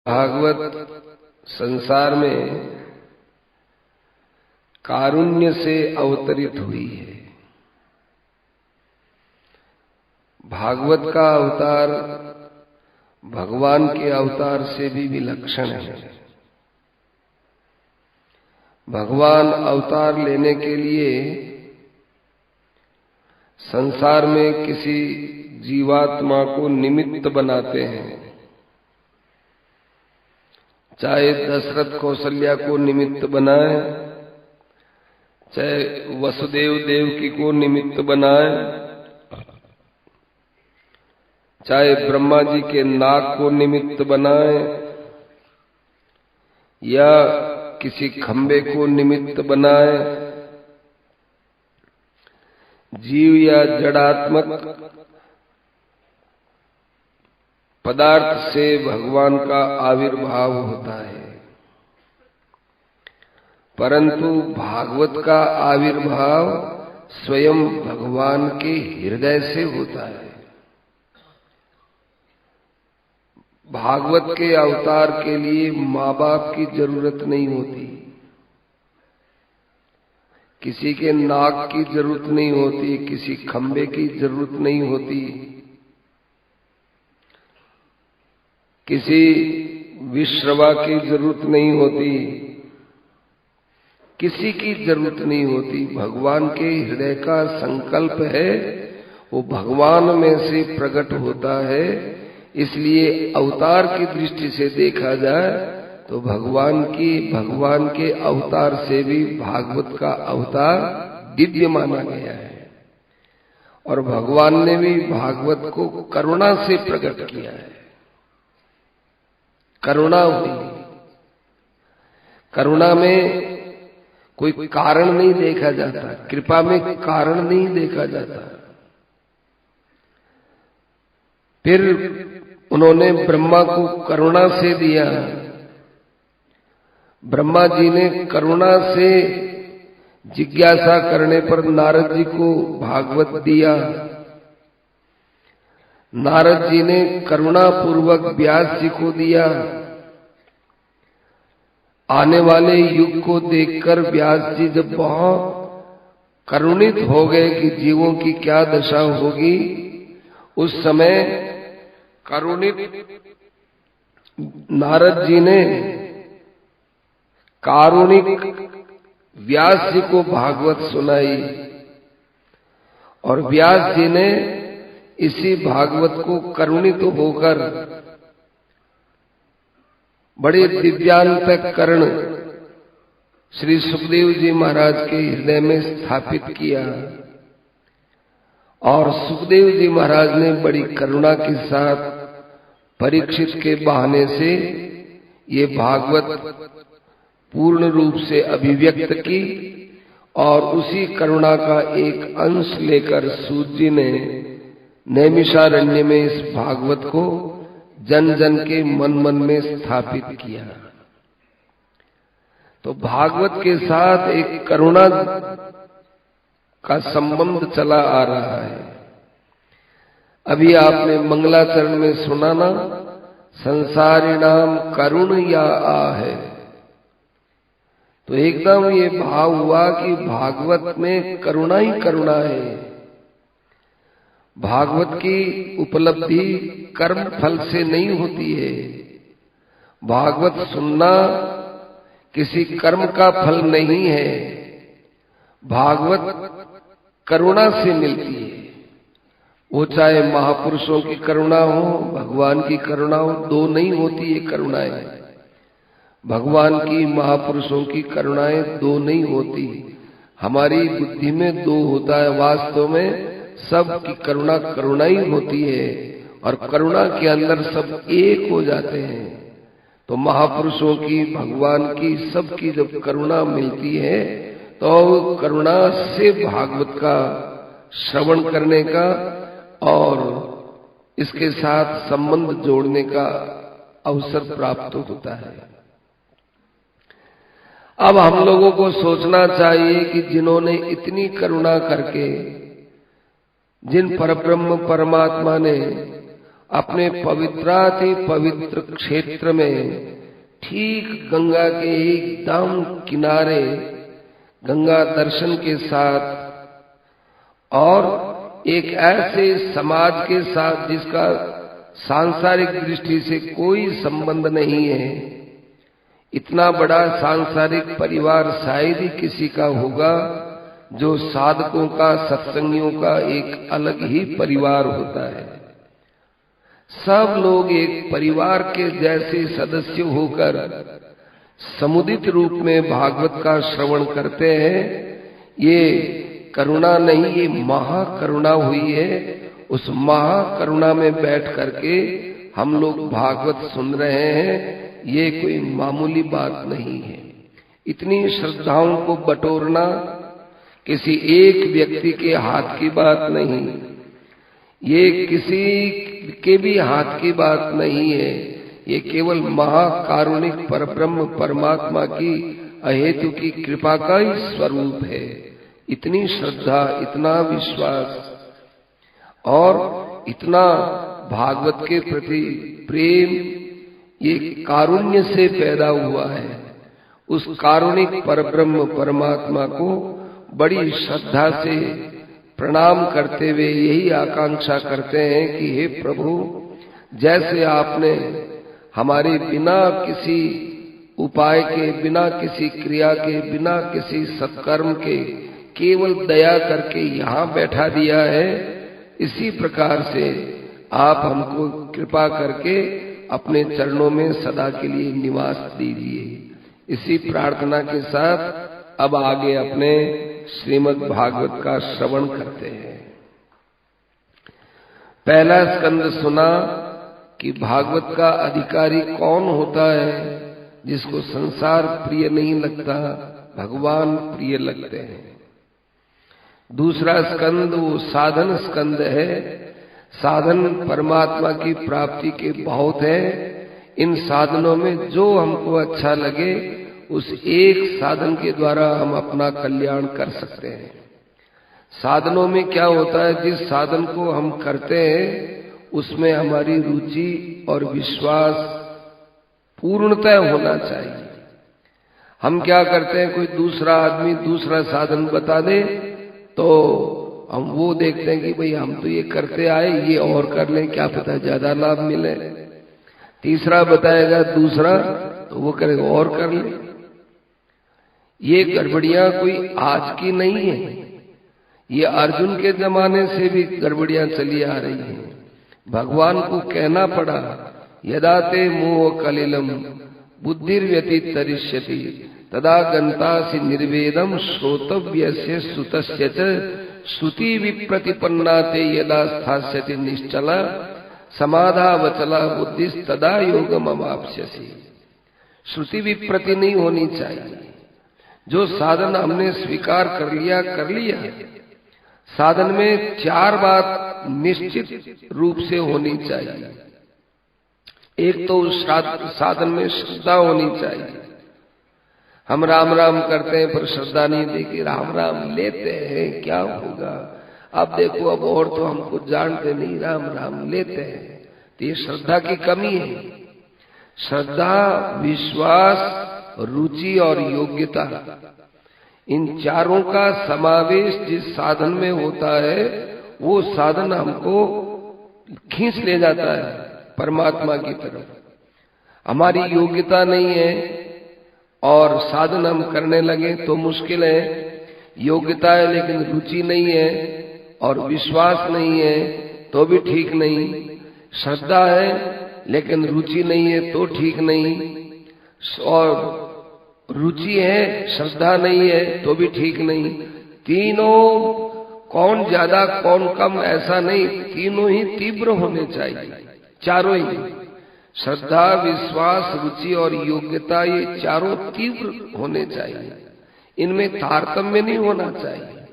भागवत संसार में कारुण्य से अवतरित हुई है। भागवत का अवतार भगवान के अवतार से भी विलक्षण है। भगवान अवतार लेने के लिए संसार में किसी जीवात्मा को निमित्त बनाते हैं। चाहे दशरथ कौशल्या को निमित्त बनाए, चाहे वसुदेव देवकी को निमित्त बनाए, चाहे ब्रह्मा जी के नाग को निमित्त बनाए या किसी खंबे को निमित्त बनाए, जीव या जड़ात्मक पदार्थ से भगवान का आविर्भाव होता है, परंतु भागवत का आविर्भाव स्वयं भगवान के हृदय से होता है। भागवत के अवतार के लिए माँ बाप की जरूरत नहीं होती, किसी के नाग की जरूरत नहीं होती, किसी खंबे की जरूरत नहीं होती, किसी विश्रवा की जरूरत नहीं होती, किसी की जरूरत नहीं होती। भगवान के हृदय का संकल्प है, वो भगवान में से प्रकट होता है। इसलिए अवतार की दृष्टि से देखा जाए तो भगवान के अवतार से भी भागवत का अवतार दिव्य माना गया है। और भगवान ने भी भागवत को करुणा से प्रकट किया है। करुणा हुई, करुणा में कोई कारण नहीं देखा जाता, कृपा में कारण नहीं देखा जाता। फिर उन्होंने ब्रह्मा को करुणा से दिया। ब्रह्मा जी ने करुणा से जिज्ञासा करने पर नारद जी को भागवत दिया। नारद जी ने करुणा पूर्वक व्यास जी को दिया। आने वाले युग को देखकर व्यास जी जब बहुत करुणित हो गए कि जीवों की क्या दशा होगी, उस समय करुणित नारद जी ने कारुणिक व्यास जी को भागवत सुनाई और व्यास जी ने इसी भागवत को करुणित होकर बड़े दिव्यांतःकरण श्री सुखदेव जी महाराज के हृदय में स्थापित किया। और सुखदेव जी महाराज ने बड़ी करुणा के साथ परीक्षित के बहाने से ये भागवत पूर्ण रूप से अभिव्यक्त की और उसी करुणा का एक अंश लेकर सूत जी ने नैमिषारण्य में इस भागवत को जन जन के मन मन में स्थापित किया। तो भागवत के साथ एक करुणा का संबंध चला आ रहा है। अभी आपने मंगलाचरण में सुना ना, संसारिणाम करुण या आहे। तो एकदम ये भाव हुआ कि भागवत में करुणा ही करुणा है। भागवत की उपलब्धि कर्म फल से नहीं होती है। भागवत सुनना किसी कर्म का फल नहीं है। भागवत करुणा से मिलती है। वो चाहे महापुरुषों की करुणा हो, भगवान की करुणा हो, दो नहीं होती ये करुणाएं। भगवान की, महापुरुषों की करुणाएं दो नहीं होती। हमारी बुद्धि में दो होता है। वास्तव में सब की करुणा करुणा ही होती है और करुणा के अंदर सब एक हो जाते हैं। तो महापुरुषों की, भगवान की, सबकी जब करुणा मिलती है तो करुणा से भागवत का श्रवण करने का और इसके साथ संबंध जोड़ने का अवसर प्राप्त होता है। अब हम लोगों को सोचना चाहिए कि जिन्होंने इतनी करुणा करके, जिन परब्रह्म परमात्मा ने अपने पवित्राति पवित्र क्षेत्र में ठीक गंगा के एकदम किनारे गंगा दर्शन के साथ और एक ऐसे समाज के साथ जिसका सांसारिक दृष्टि से कोई संबंध नहीं है, इतना बड़ा सांसारिक परिवार शायद ही किसी का होगा जो साधकों का, सत्संगियों का एक अलग ही परिवार होता है। सब लोग एक परिवार के जैसे सदस्य होकर समुदित रूप में भागवत का श्रवण करते हैं। ये करुणा नहीं, ये महाकरुणा हुई है। उस महाकरुणा में बैठ करके हम लोग भागवत सुन रहे हैं, ये कोई मामूली बात नहीं है। इतनी श्रद्धाओं को बटोरना किसी एक व्यक्ति के हाथ की बात नहीं, ये किसी के भी हाथ की बात नहीं है। ये केवल महाकारुणिक परब्रह्म परमात्मा की अहेतु की कृपा का ही स्वरूप है। इतनी श्रद्धा, इतना विश्वास और इतना भागवत के प्रति प्रेम ये कारुण्य से पैदा हुआ है। उस कारुणिक परब्रह्म परमात्मा को बड़ी श्रद्धा से प्रणाम करते हुए यही आकांक्षा करते हैं कि हे प्रभु, जैसे आपने हमारे बिना किसी उपाय के, बिना किसी क्रिया के, बिना किसी सत्कर्म के केवल दया करके यहाँ बैठा दिया है, इसी प्रकार से आप हमको कृपा करके अपने चरणों में सदा के लिए निवास दीजिए। इसी प्रार्थना के साथ अब आगे अपने श्रीमद् भागवत का श्रवण करते हैं। पहला स्कंद सुना कि भागवत का अधिकारी कौन होता है, जिसको संसार प्रिय नहीं लगता, भगवान प्रिय लगते हैं। दूसरा स्कंद वो साधन स्कंद है। साधन परमात्मा की प्राप्ति के बहुत है। इन साधनों में जो हमको अच्छा लगे उस एक साधन के द्वारा हम अपना कल्याण कर सकते हैं। साधनों में क्या होता है, जिस साधन को हम करते हैं उसमें हमारी रुचि और विश्वास पूर्णतः होना चाहिए। हम क्या करते हैं, कोई दूसरा आदमी दूसरा साधन बता दे तो हम वो देखते हैं कि भाई हम तो ये करते आए, ये और कर लें, क्या पता ज्यादा लाभ मिले। तीसरा बताएगा दूसरा तो वो करेगा और कर ले। ये गड़बड़ियां कोई आज की नहीं है, ये अर्जुन के जमाने से भी गड़बड़ियां चली आ रही हैं। भगवान को कहना पड़ा, यदा ते मोह कलिलम बुद्धिर्व्यतीत तरिष्यति तदा गंतासि निर्वेदम श्रोतव्यस्य सुतस्य च श्रुति विप्रतिपन्ना ते यदा स्थास्यति निश्चला समाधावचला बुद्धि तदा योगम अवाप्स्यसि। श्रुति विप्रति नहीं होनी चाहिए। जो साधन हमने स्वीकार कर लिया साधन में चार बात निश्चित रूप से होनी चाहिए। एक तो उस साधन में श्रद्धा होनी चाहिए। हम राम राम करते हैं पर श्रद्धा नहीं देखी, राम राम लेते हैं क्या होगा, अब देखो अब और तो हमको जानते नहीं, राम राम लेते हैं, तो ये श्रद्धा की कमी है। श्रद्धा, विश्वास, रुचि और योग्यता, इन चारों का समावेश जिस साधन में होता है वो साधन हमको खींच ले जाता है परमात्मा की तरफ। हमारी योग्यता नहीं है और साधन हम करने लगे तो मुश्किल है। योग्यता है लेकिन रुचि नहीं है और विश्वास नहीं है तो भी ठीक नहीं। श्रद्धा है लेकिन रुचि नहीं है तो ठीक नहीं, और रुचि है श्रद्धा नहीं है तो भी ठीक नहीं। तीनों कौन ज्यादा कौन कम ऐसा नहीं, तीनों ही तीव्र होने चाहिए। चारों ही, श्रद्धा, विश्वास, रुचि और योग्यता, ये चारों तीव्र होने चाहिए। इनमें तारतम्य नहीं होना चाहिए।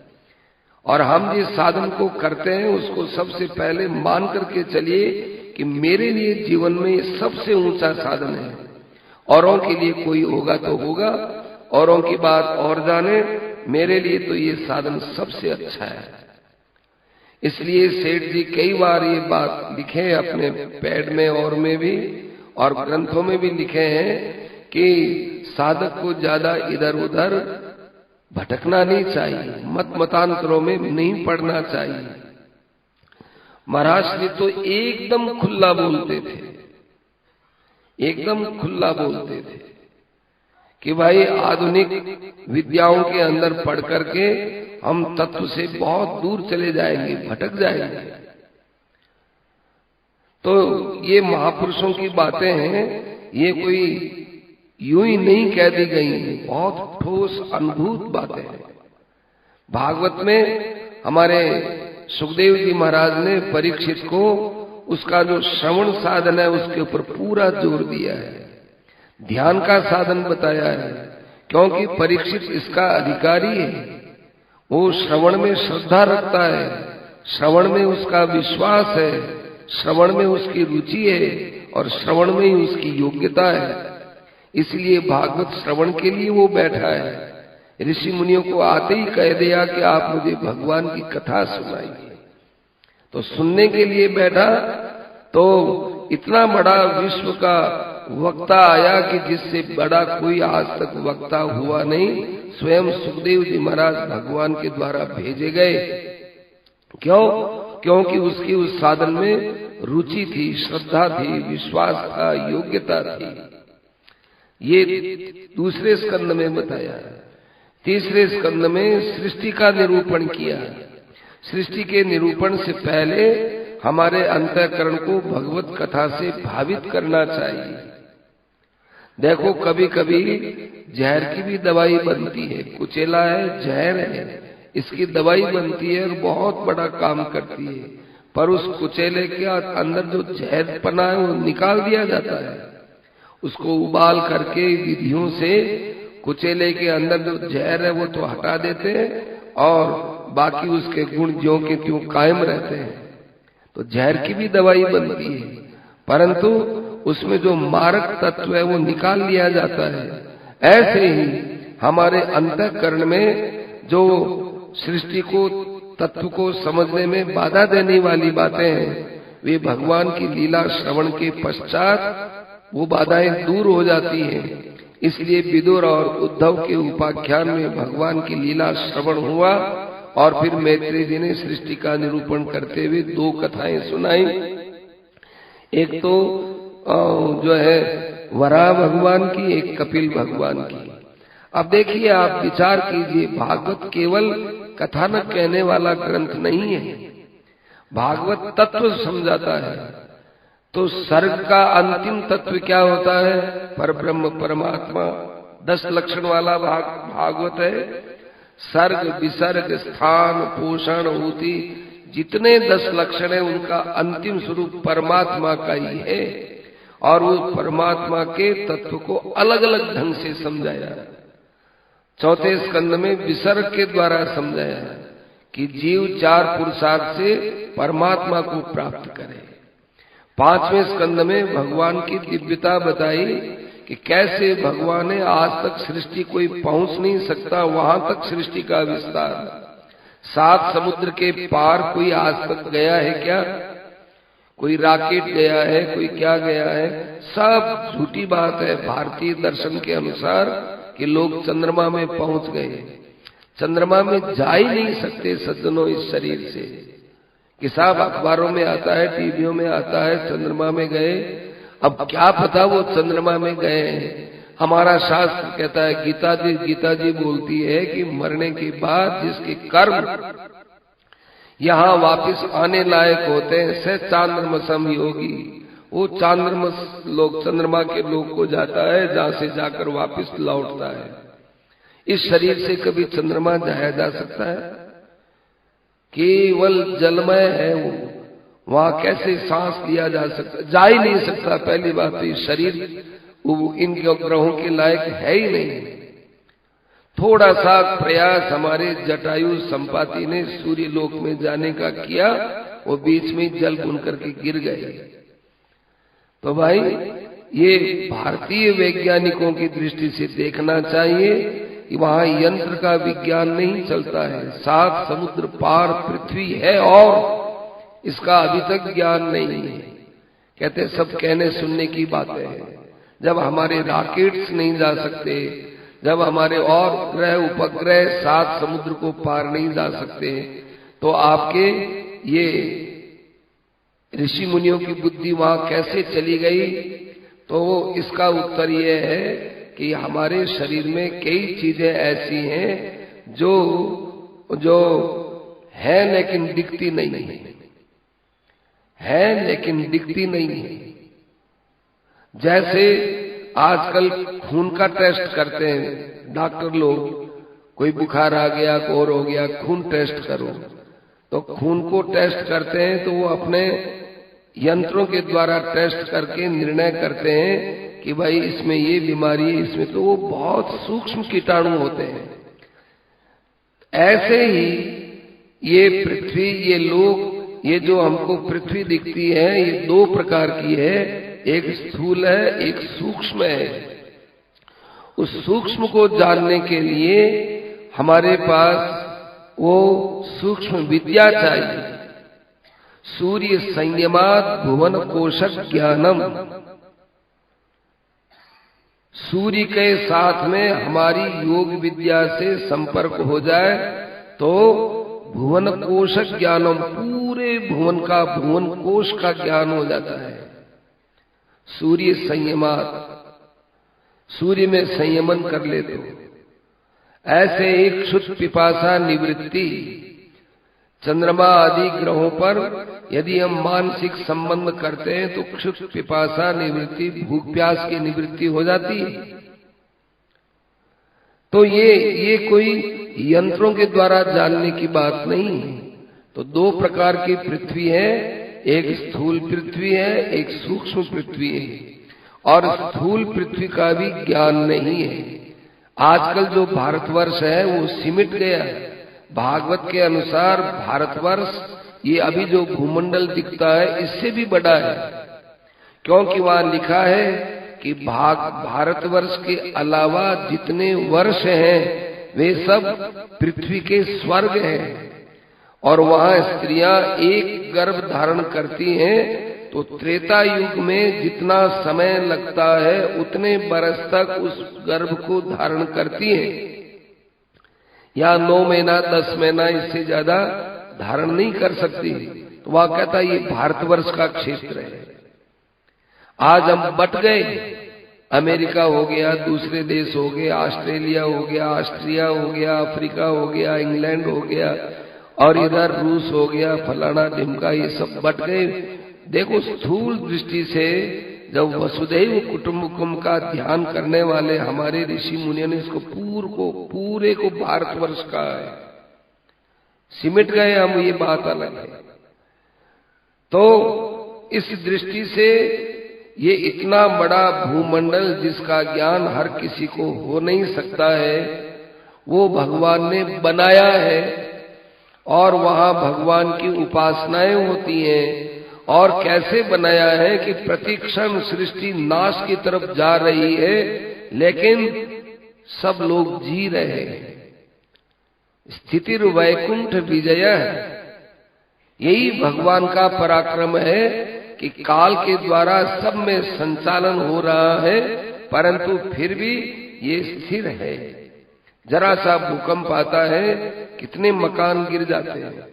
और हम जिस साधन को करते हैं उसको सबसे पहले मान करके चलिए कि मेरे लिए जीवन में सबसे ऊंचा साधन है। औरों के लिए कोई होगा तो होगा, औरों की बात और जाने, मेरे लिए तो ये साधन सबसे अच्छा है। इसलिए सेठ जी कई बार ये बात लिखे अपने पैड में और में भी और ग्रंथों में भी लिखे हैं कि साधक को ज्यादा इधर उधर भटकना नहीं चाहिए, मत मतांतरों में नहीं पड़ना चाहिए। महाराज श्री तो एकदम खुला बोलते थे, एकदम खुला बोलते थे कि भाई आधुनिक विद्याओं के अंदर पढ़ करके हम तत्व से बहुत दूर चले जाएंगे, भटक जाएंगे। तो ये महापुरुषों की बातें हैं, ये कोई यूं ही नहीं कह दी गई, बहुत ठोस अनुभूत बातें हैं। भागवत में हमारे सुखदेव जी महाराज ने परीक्षित को उसका जो श्रवण साधन है उसके ऊपर पूरा जोर दिया है, ध्यान का साधन बताया है, क्योंकि परीक्षित इसका अधिकारी है। वो श्रवण में श्रद्धा रखता है, श्रवण में उसका विश्वास है, श्रवण में उसकी रुचि है और श्रवण में ही उसकी योग्यता है। इसलिए भागवत श्रवण के लिए वो बैठा है। ऋषि मुनियों को आते ही कह दिया कि आप मुझे भगवान की कथा सुनाइए, तो सुनने के लिए बैठा। तो इतना बड़ा विश्व का वक्ता आया कि जिससे बड़ा कोई आज तक वक्ता हुआ नहीं। स्वयं सुखदेव जी महाराज भगवान के द्वारा भेजे गए। क्यों? क्योंकि उसकी उस साधन में रुचि थी, श्रद्धा थी, विश्वास था, योग्यता थी। ये दूसरे स्कंद में बताया। तीसरे स्कंद में सृष्टि का निरूपण किया। सृष्टि के निरूपण से पहले हमारे अंतःकरण को भगवत कथा से भावित करना चाहिए। देखो कभी कभी जहर की भी दवाई बनती है, कुचेला है, जहर है, इसकी दवाई बनती है और बहुत बड़ा काम करती है, पर उस कुचेले के अंदर जो जहर पना है वो निकाल दिया जाता है। उसको उबाल करके विधियों से कुचेले के अंदर जो जहर है वो तो हटा देते हैं और बाकी उसके गुण ज्यों के त्यों कायम रहते हैं। तो जहर की भी दवाई बनती है, परंतु उसमें जो मारक तत्व है वो निकाल लिया जाता है। ऐसे ही हमारे अंतःकरण में जो सृष्टि को, तत्व को समझने में बाधा देने वाली बातें हैं, वे भगवान की लीला श्रवण के पश्चात वो बाधाएं दूर हो जाती हैं। इसलिए विदुर और उद्धव के उपाख्यान में भगवान की लीला श्रवण हुआ और फिर मैत्रेय जी ने सृष्टि का निरूपण करते हुए दो कथाएं सुनाई। एक तो जो है वराह भगवान की, एक कपिल भगवान की। अब देखिए, आप विचार कीजिए, भागवत केवल कथानक कहने वाला ग्रंथ नहीं है, भागवत तत्व समझाता है। तो सर्ग का अंतिम तत्व क्या होता है? परब्रह्म परमात्मा। 10 लक्षण वाला भागवत है। सर्ग, विसर्ग, स्थान, पोषण, ऊति, जितने 10 लक्षण है उनका अंतिम स्वरूप परमात्मा का ही है और वो परमात्मा के तत्व को अलग अलग ढंग से समझाया। चौथे स्कंद में विसर्ग के द्वारा समझाया कि जीव 4 पुरुषार्थ से परमात्मा को प्राप्त करे। 5वें स्कंद में भगवान की दिव्यता बताई कि कैसे भगवान ने आज तक सृष्टि कोई पहुंच नहीं सकता, वहां तक सृष्टि का विस्तार। 7 समुद्र के पार कोई आज तक गया है क्या? कोई रॉकेट गया है, कोई क्या गया है? सब झूठी बात है। भारतीय दर्शन के अनुसार कि लोग चंद्रमा में पहुंच गए, चंद्रमा में जा ही नहीं सकते सज्जनों इस शरीर से। कि साहब अखबारों में आता है, टीवियों में आता है, चंद्रमा में गए। अब क्या पता वो चंद्रमा में गए हैं। हमारा शास्त्र कहता है, गीता जी बोलती है कि मरने के बाद जिसके कर्म यहाँ वापस आने लायक होते हैं, से चांद्रमसम योगी, वो चांद्रमस लोग, चंद्रमा के लोग को जाता है, जहाँ से जाकर वापस लौटता है। इस शरीर से कभी चंद्रमा जाया जा सकता है? केवल जलमय है वो, वहां कैसे सांस लिया जा सकता? जा ही नहीं सकता। पहली बात तो ये शरीर इन ग्रहों के लायक है ही नहीं। थोड़ा सा प्रयास हमारे जटायु संपाति ने सूर्य लोक में जाने का किया, वो बीच में जल बुन करके गिर गए। तो भाई ये भारतीय वैज्ञानिकों की दृष्टि से देखना चाहिए वहां यंत्र का विज्ञान नहीं चलता है। 7 समुद्र पार पृथ्वी है और इसका अभी तक ज्ञान नहीं है। कहते सब कहने सुनने की बातें हैं। जब हमारे रॉकेट्स नहीं जा सकते, जब हमारे और ग्रह उपग्रह 7 समुद्र को पार नहीं जा सकते, तो आपके ये ऋषि मुनियों की बुद्धि वहां कैसे चली गई? तो इसका उत्तर ये है कि हमारे शरीर में कई चीजें ऐसी हैं जो है लेकिन दिखती नहीं है, लेकिन दिखती नहीं है। जैसे आजकल खून का टेस्ट करते हैं डॉक्टर लोग, कोई बुखार आ गया, कोर हो गया, खून टेस्ट करो, तो खून को टेस्ट करते हैं तो वो अपने यंत्रों के द्वारा टेस्ट करके निर्णय करते हैं कि भाई इसमें ये बीमारी है, इसमें, तो वो बहुत सूक्ष्म कीटाणु होते हैं। ऐसे ही ये पृथ्वी, ये लोग, ये जो हमको पृथ्वी दिखती है, ये 2 प्रकार की है, एक स्थूल है, एक सूक्ष्म है। उस सूक्ष्म को जानने के लिए हमारे पास वो सूक्ष्म विद्या चाहिए। सूर्य संयमात भुवन कोशक ज्ञानम, सूर्य के साथ में हमारी योग विद्या से संपर्क हो जाए तो भुवन कोशक ज्ञानम, पूरे भुवन का, भुवन कोश का ज्ञान हो जाता है। सूर्य संयमात, सूर्य में संयमन कर ले तो ऐसे एक क्षुत पिपासा निवृत्ति। चंद्रमा आदि ग्रहों पर यदि हम मानसिक संबंध करते हैं तो क्षुत पिपासा निवृत्ति, भूख प्यास की निवृत्ति हो जाती है। तो ये कोई यंत्रों के द्वारा जानने की बात नहीं है। तो 2 प्रकार की पृथ्वी है, एक स्थूल पृथ्वी है, एक सूक्ष्म पृथ्वी है, और स्थूल पृथ्वी का भी ज्ञान नहीं है। आजकल जो भारतवर्ष है वो सिमट गया। भागवत के अनुसार भारतवर्ष, ये अभी जो भूमंडल दिखता है, इससे भी बड़ा है, क्योंकि वहां लिखा है कि भारतवर्ष के अलावा जितने वर्ष हैं वे सब पृथ्वी के स्वर्ग हैं। और वहां स्त्रियां एक गर्भ धारण करती हैं तो त्रेता युग में जितना समय लगता है उतने बरस तक उस गर्भ को धारण करती हैं। या 9 महीना 10 महीना, इससे ज्यादा धारण नहीं कर सकती। तो वह कहता है ये भारतवर्ष का क्षेत्र है। आज हम बट गए, अमेरिका हो गया, दूसरे देश हो गए, ऑस्ट्रेलिया हो गया, ऑस्ट्रिया हो गया, अफ्रीका हो गया, इंग्लैंड हो गया, और इधर रूस हो गया, फलाना ढिमका, ये सब बट गए। देखो स्थूल दृष्टि से जब वसुधैव कुटुंबकम का ध्यान करने वाले हमारे ऋषि मुनियों ने इसको पूरे को भारतवर्ष का है, सिमट गए हम, ये बात अलग है। तो इस दृष्टि से ये इतना बड़ा भूमंडल जिसका ज्ञान हर किसी को हो नहीं सकता है, वो भगवान ने बनाया है, और वहां भगवान की उपासनाएं होती हैं। और कैसे बनाया है कि प्रतिक्षण सृष्टि नाश की तरफ जा रही है, लेकिन सब लोग जी रहे हैं। स्थितिर वैकुंठ विजय, यही भगवान का पराक्रम है कि काल के द्वारा सब में संचालन हो रहा है, परंतु फिर भी ये स्थिर है। जरा सा भूकंप आता है, कितने मकान गिर जाते हैं।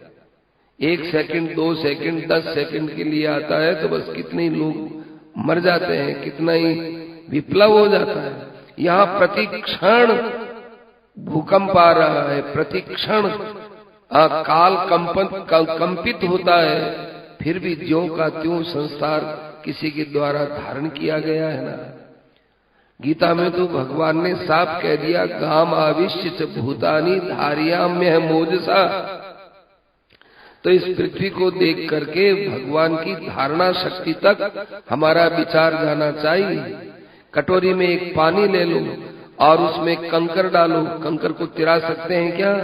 1 सेकंड, 2 सेकंड, 10 सेकंड के लिए आता है तो बस कितने लोग मर जाते हैं, कितना ही विप्लव हो जाता है। यहाँ प्रतिक्षण भूकंप आ रहा है, प्रतिक्षण काल कंपित होता है, फिर भी ज्यों का त्यों संसार किसी के द्वारा धारण किया गया है ना। गीता में तो भगवान ने साफ कह दिया, गाम आविश्य च भूतानी धार्याम्य मोजसा। तो इस पृथ्वी को देख करके भगवान की धारणा शक्ति तक हमारा विचार जाना चाहिए। कटोरी में एक पानी ले लो और उसमें कंकर डालो, कंकर को तिरा सकते हैं क्या?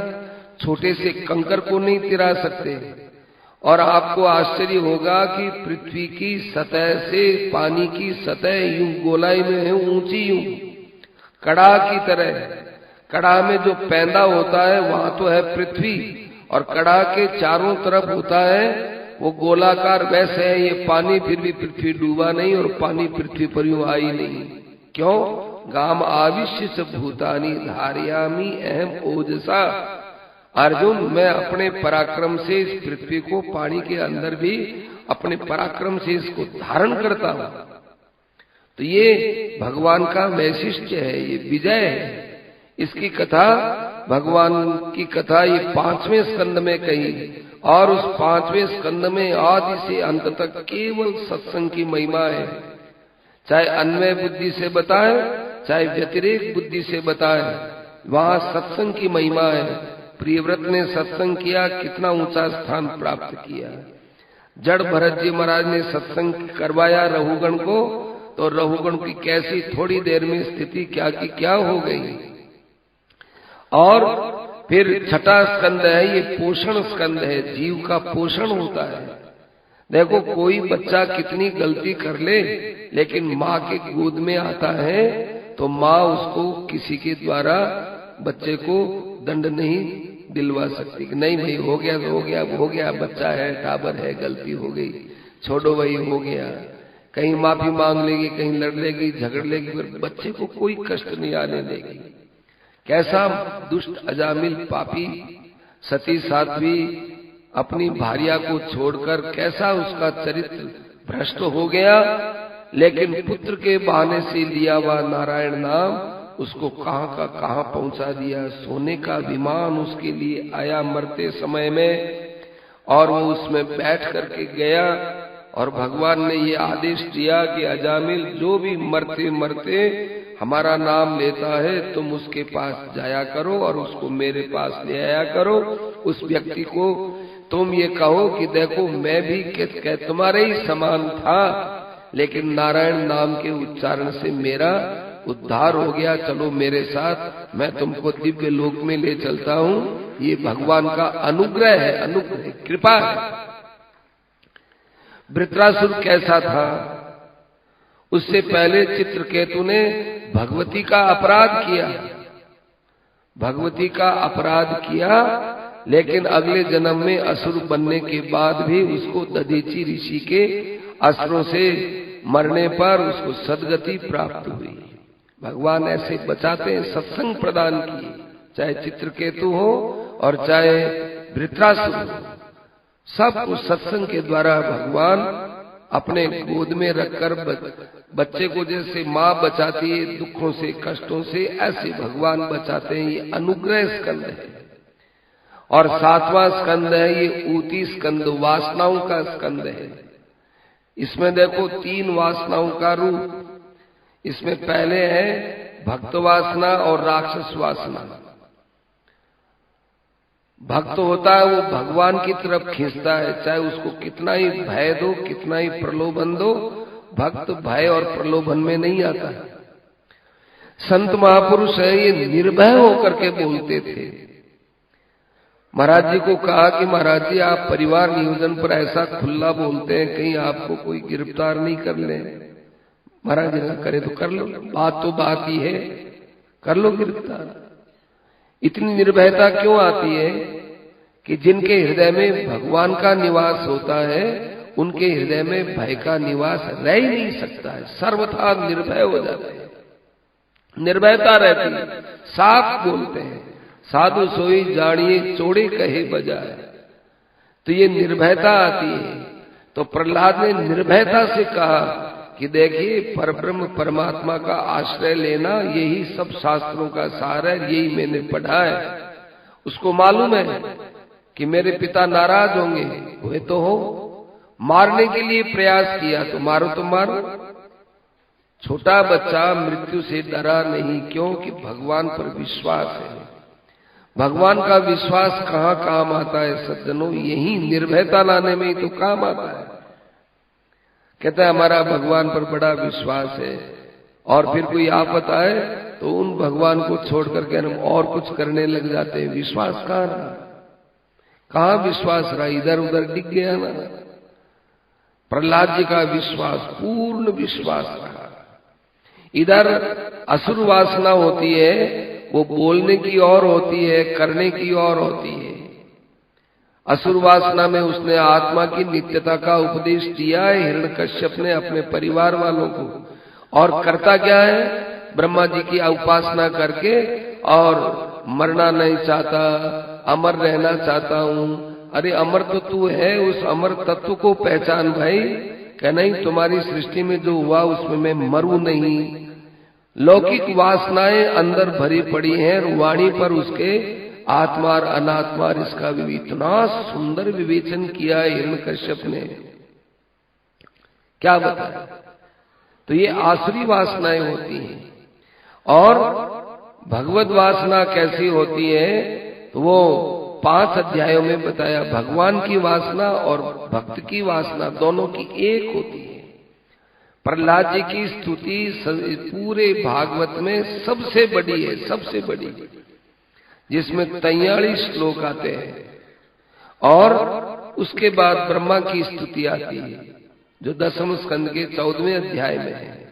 छोटे से कंकर को नहीं तिरा सकते। और आपको आश्चर्य होगा कि पृथ्वी की सतह से पानी की सतह यूं गोलाई में है, ऊंची यूं कड़ा की तरह। कड़ा में जो पैंदा होता है वहां तो है पृथ्वी, और कड़ा के चारों तरफ होता है वो गोलाकार, वैसे है ये पानी, फिर भी पृथ्वी डूबा नहीं और पानी पृथ्वी पर यूं आई नहीं। क्यों? गाम आविश्य स भूतानी धारयामी अहम ओजसा। अर्जुन, मैं अपने पराक्रम से इस पृथ्वी को, पानी के अंदर भी अपने पराक्रम से इसको धारण करता हूं। तो ये भगवान का वैशिष्ट्य है, ये विजय है। इसकी कथा, भगवान की कथा ये 5वें स्कंद में कही, और उस 5वें स्कंद में आदि से अंत तक केवल सत्संग की महिमा है। चाहे अन्वय बुद्धि से बताए, चाहे व्यतिरेक बुद्धि से बताए, वहां सत्संग की महिमा है। प्रियव्रत ने सत्संग किया, कितना ऊंचा स्थान प्राप्त किया। जड़ भरत जी महाराज ने सत्संग करवाया रघुगण को, तो रघुगण की कैसी थोड़ी देर में स्थिति क्या की क्या हो गई। और फिर छठा स्कंद है, ये पोषण स्कंद है, जीव का पोषण होता है। देखो, कोई बच्चा कितनी गलती कर ले, लेकिन माँ के गोद में आता है तो माँ उसको किसी के द्वारा बच्चे को दंड नहीं दिलवा सकती कि नहीं भाई हो गया तो हो गया, बच्चा है, टाबर है, गलती हो गई, छोड़ो भाई हो गया। कहीं माफी मांग लेगी, कहीं लड़ लेगी, झगड़ लेगी, पर बच्चे को कोई कष्ट नहीं आने देगी। कैसा दुष्ट अजामिल पापी सती साध्वी अपनी भार्या को छोड़कर कैसा उसका चरित्र भ्रष्ट हो गया, लेकिन पुत्र के बहाने से लिया हुआ नारायण नाम उसको कहां का कहां पहुंचा दिया। सोने का विमान उसके लिए आया मरते समय में, और वो उसमें बैठ करके गया, और भगवान ने ये आदेश दिया कि अजामिल जो भी मरते मरते हमारा नाम लेता है तुम उसके पास जाया करो और उसको मेरे पास ले आया करो। उस व्यक्ति को तुम ये कहो कि देखो मैं भी तुम्हारे ही समान था, लेकिन नारायण नाम के उच्चारण से मेरा उद्धार हो गया, चलो मेरे साथ, मैं तुमको दिव्य लोक में ले चलता हूँ। ये भगवान का अनुग्रह है, अनुग्रह कृपा है। वृत्रासुर कैसा था? उससे पहले चित्रकेतु ने भगवती का अपराध किया, भगवती का अपराध किया, लेकिन अगले जन्म में असुर बनने के बाद भी उसको दधीचि ऋषि के अस्त्रों से मरने पर उसको सदगति प्राप्त हुई। भगवान ऐसे बचाते हैं, सत्संग प्रदान किए, चाहे चित्रकेतु हो और चाहे वृत्रासुर हो, सबको सत्संग के द्वारा भगवान अपने गोद में रखकर बच्चे को जैसे माँ बचाती है दुखों से कष्टों से, ऐसे भगवान बचाते हैं। ये अनुग्रह स्कंद है। और 7वां स्कंद है ये ऊती स्कंद, वासनाओं का स्कंद है। इसमें देखो 3 वासनाओं का रूप। इसमें पहले है भक्त वासना और राक्षस वासना। भक्त होता है वो भगवान की तरफ खींचता है, चाहे उसको कितना ही भय दो, कितना ही प्रलोभन दो, भक्त भय और प्रलोभन में नहीं आता है। संत महापुरुष है ये निर्भय होकर के बोलते थे। महाराज जी को कहा कि महाराज जी आप परिवार नियोजन पर ऐसा खुला बोलते हैं, कहीं आपको कोई गिरफ्तार नहीं कर ले। महाराज जी ने करे तो कर लो, बात तो बात ही है, कर लो गिरफ्तार। इतनी निर्भयता क्यों आती है कि जिनके हृदय में भगवान का निवास होता है उनके हृदय में भय का निवास रह ही नहीं सकता है, सर्वथा निर्भय हो जाते हैं, निर्भयता रहती है, साफ बोलते हैं, साधु सोई जानिए चोड़े कहे बजाय। तो ये निर्भयता आती है। तो प्रहलाद ने निर्भयता से कहा कि देखिए परब्रह्म परमात्मा का आश्रय लेना यही सब शास्त्रों का सार है, यही मैंने पढ़ा है। उसको मालूम है कि मेरे पिता नाराज होंगे, हुए तो हो, मारने के लिए प्रयास किया तो मारो तो मारो। छोटा बच्चा मृत्यु से डरा नहीं, क्योंकि भगवान पर विश्वास है। भगवान का विश्वास कहाँ काम आता है सज्जनों? यही निर्भयता लाने में ही तो काम आता है। कहता है हमारा भगवान पर बड़ा विश्वास है, और फिर कोई आफत आए तो उन भगवान को छोड़ करके हम और कुछ करने लग जाते हैं। विश्वास कहाँ रहा? कहाँ विश्वास रहा? इधर उधर दिख गया ना। प्रहलाद जी का विश्वास पूर्ण विश्वास रहा। इधर असुर वासना होती है वो बोलने की और होती है, करने की और होती है। असुर वासना में उसने आत्मा की नित्यता का उपदेश दिया है हिरण्यकश्यप ने अपने परिवार वालों को, और करता क्या है, ब्रह्मा जी की उपासना करके और मरना नहीं चाहता, अमर रहना चाहता हूँ। अरे अमर तो तू है, उस अमर तत्व को पहचान भाई। क्या नहीं, तुम्हारी सृष्टि में जो हुआ उसमें मैं मरूं नहीं। लौकिक वासनाएं अंदर भरी पड़ी हैं, वाणी पर उसके आत्मा और अनात्मा, इसका भी इतना सुंदर विवेचन किया है हिरण्यकश्यप ने, क्या बताया। तो ये आसुरी वासनाएं होती हैं। और भगवत वासना कैसी होती है, तो वो 5 अध्यायों में बताया। भगवान की वासना और भक्त की वासना दोनों की एक होती है। प्रहलाद जी की स्तुति पूरे भागवत में सबसे बड़ी है, सबसे बड़ी, जिसमें 43 श्लोक आते हैं। और उसके बाद ब्रह्मा की स्तुति आती है, जो 10वें स्कंद के 14वें अध्याय में है।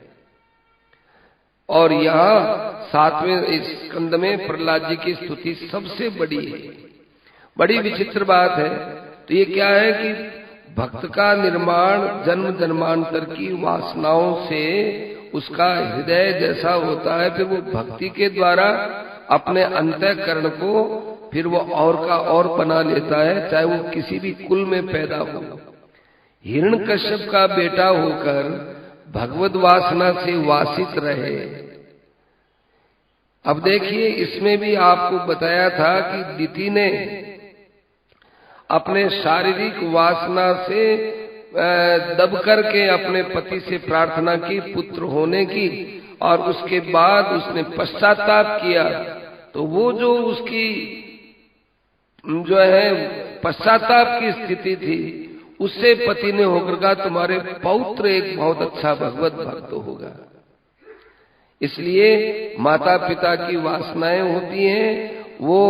और यहाँ 7वें स्कंद में प्रहलाद जी की स्तुति सबसे बड़ी है। बड़ी विचित्र बात है। तो ये क्या है कि भक्त का निर्माण जन्म जन्मांतर की वासनाओं से उसका हृदय जैसा होता है, फिर वो भक्ति के द्वारा अपने अंतःकरण को फिर वो और का और बना लेता है, चाहे वो किसी भी कुल में पैदा हो। हिरण्यकश्यप का बेटा होकर भगवत वासना से वासित रहे। अब देखिए, इसमें भी आपको बताया था कि दिति ने अपने शारीरिक वासना से दब करके अपने पति से प्रार्थना की पुत्र होने की, और उसके बाद उसने पश्चाताप किया। तो वो जो उसकी जो है पश्चाताप की स्थिति थी, उससे पति ने होकर कहा तुम्हारे पौत्र एक बहुत अच्छा भगवत भक्त होगा। इसलिए माता पिता की वासनाएं होती हैं, वो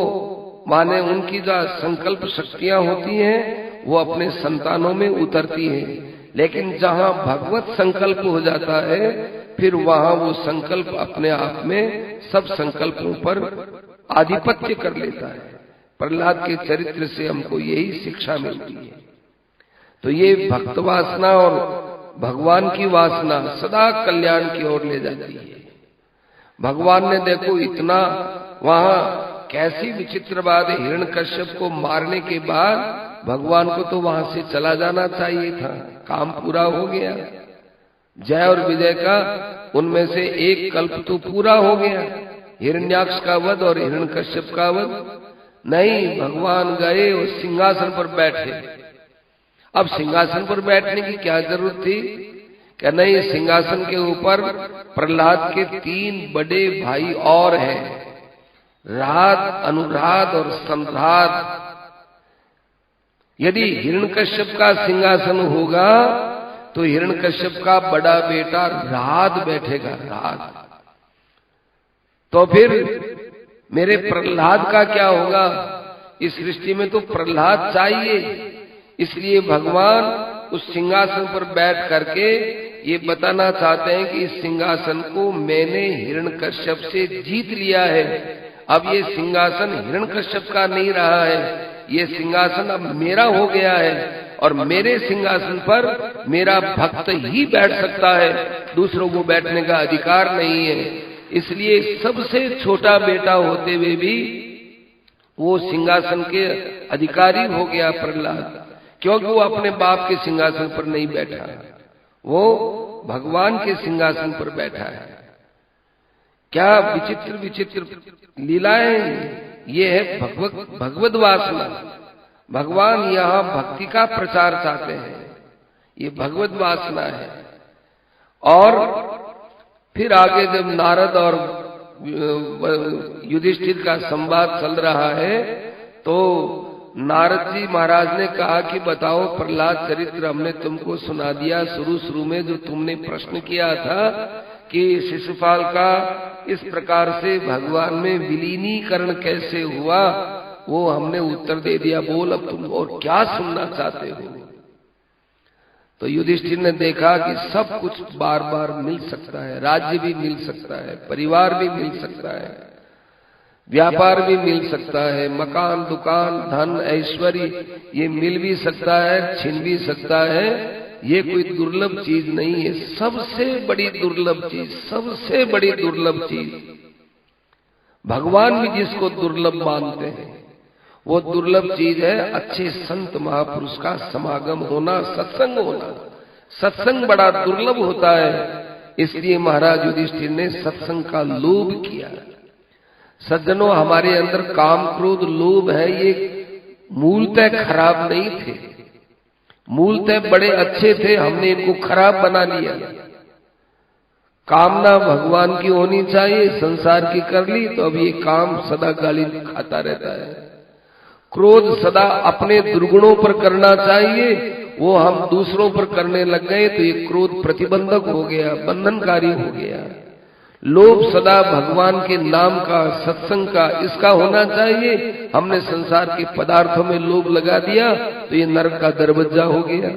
माने उनकी जो संकल्प शक्तियां होती हैं वो अपने संतानों में उतरती हैं। लेकिन जहां भगवत संकल्प हो जाता है, फिर वहां वो संकल्प अपने आप में सब संकल्पों पर आधिपत्य कर लेता है। प्रहलाद के चरित्र से हमको यही शिक्षा मिलती है। तो ये भक्त वासना और भगवान की वासना सदा कल्याण की ओर ले जाती है। भगवान ने देखो इतना, वहां कैसी विचित्र बात है, हिरण्यकश्यप को मारने के बाद भगवान को तो वहां से चला जाना चाहिए था, काम पूरा हो गया। जय और विजय का उनमें से एक कल्प तो पूरा हो गया, हिरण्याक्ष का वध और हिरण्यकश्यप का वध। नहीं, भगवान गए और सिंहासन पर बैठे। अब सिंहासन पर बैठने की क्या जरूरत थी? क्या नहीं, सिंहासन के ऊपर प्रहलाद के 3 बड़े भाई और हैं, राध, अनुराध और संराध। यदि हिरण्यकश्यप का सिंहासन होगा तो हिरण्यकश्यप का बड़ा बेटा राध बैठेगा, राध। तो फिर मेरे प्रहलाद का क्या होगा? इस सृष्टि में तो प्रहलाद चाहिए। इसलिए भगवान उस सिंहासन पर बैठ करके ये बताना चाहते हैं कि इस सिंहासन को मैंने हिरण्यकश्यप से जीत लिया है। अब ये सिंहासन हिरण्यकश्यप का नहीं रहा है, ये सिंहासन अब मेरा हो गया है, और मेरे सिंहासन पर मेरा भक्त ही बैठ सकता है, दूसरों को बैठने का अधिकार नहीं है। इसलिए सबसे छोटा बेटा होते हुए भी वो सिंहासन के अधिकारी हो गया प्रहलाद, क्योंकि वो अपने बाप के सिंहासन पर नहीं बैठा, वो भगवान के सिंहासन पर बैठा है। क्या विचित्र विचित्र लीलाएं! ये है भगवत वासना। भगवान यहाँ भक्ति का प्रचार चाहते हैं, ये भगवत वासना है। और फिर आगे जब नारद और युधिष्ठिर का संवाद चल रहा है, तो नारद जी महाराज ने कहा कि बताओ प्रहलाद चरित्र हमने तुमको सुना दिया। शुरू में जो तुमने प्रश्न किया था कि शिशुपाल का इस प्रकार से भगवान में विलीनीकरण कैसे हुआ, वो हमने उत्तर दे दिया। बोल अब तुम और क्या सुनना चाहते हो? तो युधिष्ठिर ने देखा कि सब कुछ बार बार मिल सकता है, राज्य भी मिल सकता है, परिवार भी मिल सकता है, व्यापार भी मिल सकता है, मकान, दुकान, धन, ऐश्वर्य ये मिल भी सकता है, छिन भी सकता है। ये कोई दुर्लभ चीज नहीं है। सबसे बड़ी दुर्लभ चीज, सबसे बड़ी दुर्लभ चीज, भगवान भी जिसको दुर्लभ मानते हैं, वो दुर्लभ चीज है अच्छे संत महापुरुष का समागम होना, सत्संग होना। सत्संग बड़ा दुर्लभ होता है, इसलिए महाराज युधिष्ठिर ने सत्संग का लोभ किया। सज्जनों, हमारे अंदर काम, क्रोध, लोभ है, ये मूलतः खराब नहीं थे, मूलतः बड़े अच्छे थे, हमने इनको खराब बना लिया। कामना भगवान की होनी चाहिए, संसार की कर ली तो अब ये काम सदा गाली खाता रहता है। क्रोध सदा अपने दुर्गुणों पर करना चाहिए, वो हम दूसरों पर करने लग गए तो ये क्रोध प्रतिबंधक हो गया, बंधनकारी हो गया। लोभ सदा भगवान के नाम का, सत्संग का, इसका होना चाहिए। हमने संसार के पदार्थों में लोभ लगा दिया तो ये नरक का दरवाजा हो गया।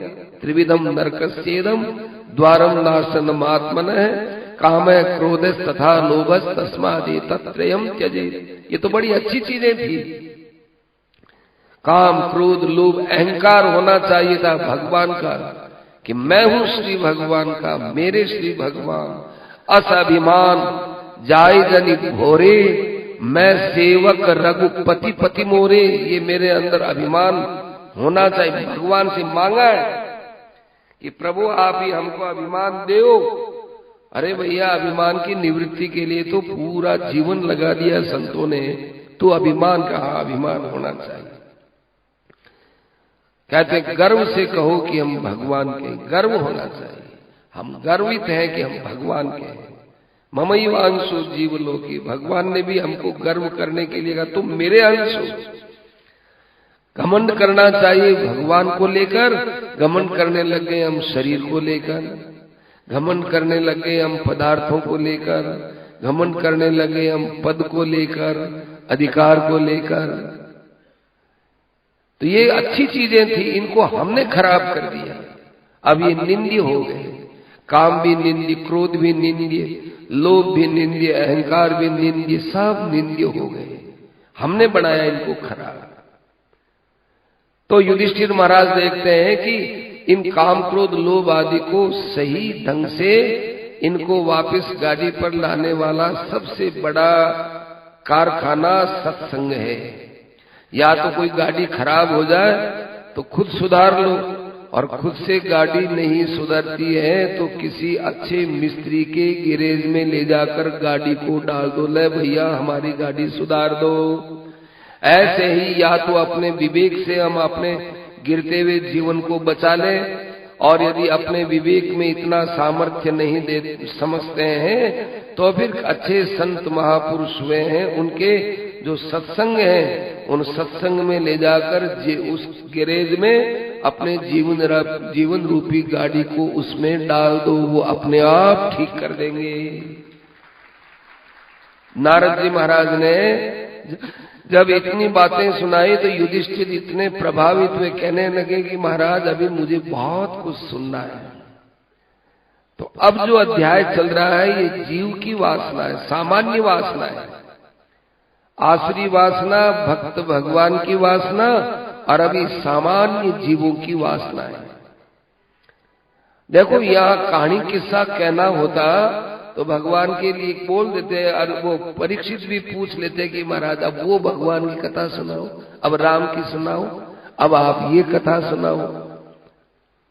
त्रिविधम नरकस्येदम द्वारम नाशनम आत्मनः कामः क्रोधः तथा लोभः तस्मादेतत्त्रयम् त्यजेत्। ये तो बड़ी अच्छी चीजें थी। काम, क्रोध, लोभ, अहंकार होना चाहिए था भगवान का कि मैं हूं श्री भगवान का, मेरे श्री भगवान। असभिमान जाय जनि भोरे, मैं सेवक रघुपति पति मोरे। ये मेरे अंदर अभिमान होना चाहिए। भगवान से मांगा है कि प्रभु आप ही हमको अभिमान दो। अरे भैया, अभिमान की निवृत्ति के लिए तो पूरा जीवन लगा दिया संतों ने, तो अभिमान कहा, अभिमान होना चाहिए। कहते हैं गर्व से कहो कि हम भगवान के, गर्व होना चाहिए। हम गर्वित हैं कि हम भगवान के हैं। ममैवांशो जीवलोकी, भगवान ने भी हमको गर्व करने के लिए कहा तुम मेरे अंश हो। घमंड करना चाहिए भगवान को लेकर, घमंड करने लग गए हम शरीर को लेकर, घमंड करने लग गए हम पदार्थों को लेकर, घमंड करने लगे हम पद को लेकर, अधिकार को लेकर। तो ये अच्छी चीजें थी, इनको हमने खराब कर दिया। अब ये निंद्य हो गए। काम भी निंद्य, क्रोध भी निंद्य, लोभ भी निंद्य, अहंकार भी निंद्य, सब निंद्य हो गए। हमने बनाया इनको खराब। तो युधिष्ठिर महाराज देखते हैं कि इन काम, क्रोध, लोभ आदि को सही ढंग से इनको वापस गाड़ी पर लाने वाला सबसे बड़ा कारखाना सत्संग है। या तो कोई गाड़ी खराब हो जाए तो खुद सुधार लो, और खुद से गाड़ी नहीं सुधरती है तो किसी अच्छे मिस्त्री के गैरेज में ले जाकर गाड़ी को डाल दो, ले भैया हमारी गाड़ी सुधार दो। ऐसे ही या तो अपने विवेक से हम अपने गिरते हुए जीवन को बचा लें, और यदि अपने विवेक में इतना सामर्थ्य नहीं दे समझते हैं तो फिर अच्छे संत महापुरुष हुए हैं, उनके जो सत्संग है उन सत्संग में ले जाकर उस गैरेज में अपने जीवन रूपी गाड़ी को उसमें डाल दो, वो अपने आप ठीक कर देंगे। नारद जी महाराज ने जब इतनी बातें सुनाई तो युधिष्ठिर इतने प्रभावित हुए, कहने लगे कि महाराज अभी मुझे बहुत कुछ सुनना है। तो अब जो अध्याय चल रहा है ये जीव की वासना है, सामान्य वासना है। आसुरी वासना, भक्त भगवान की वासना, और अभी सामान्य जीवों की वासना है। देखो यहाँ कहानी किस्सा कहना होता तो भगवान के लिए बोल देते, और वो परीक्षित भी पूछ लेते कि महाराज अब वो भगवान की कथा सुनाओ, अब राम की सुनाओ, अब आप ये कथा सुनाओ।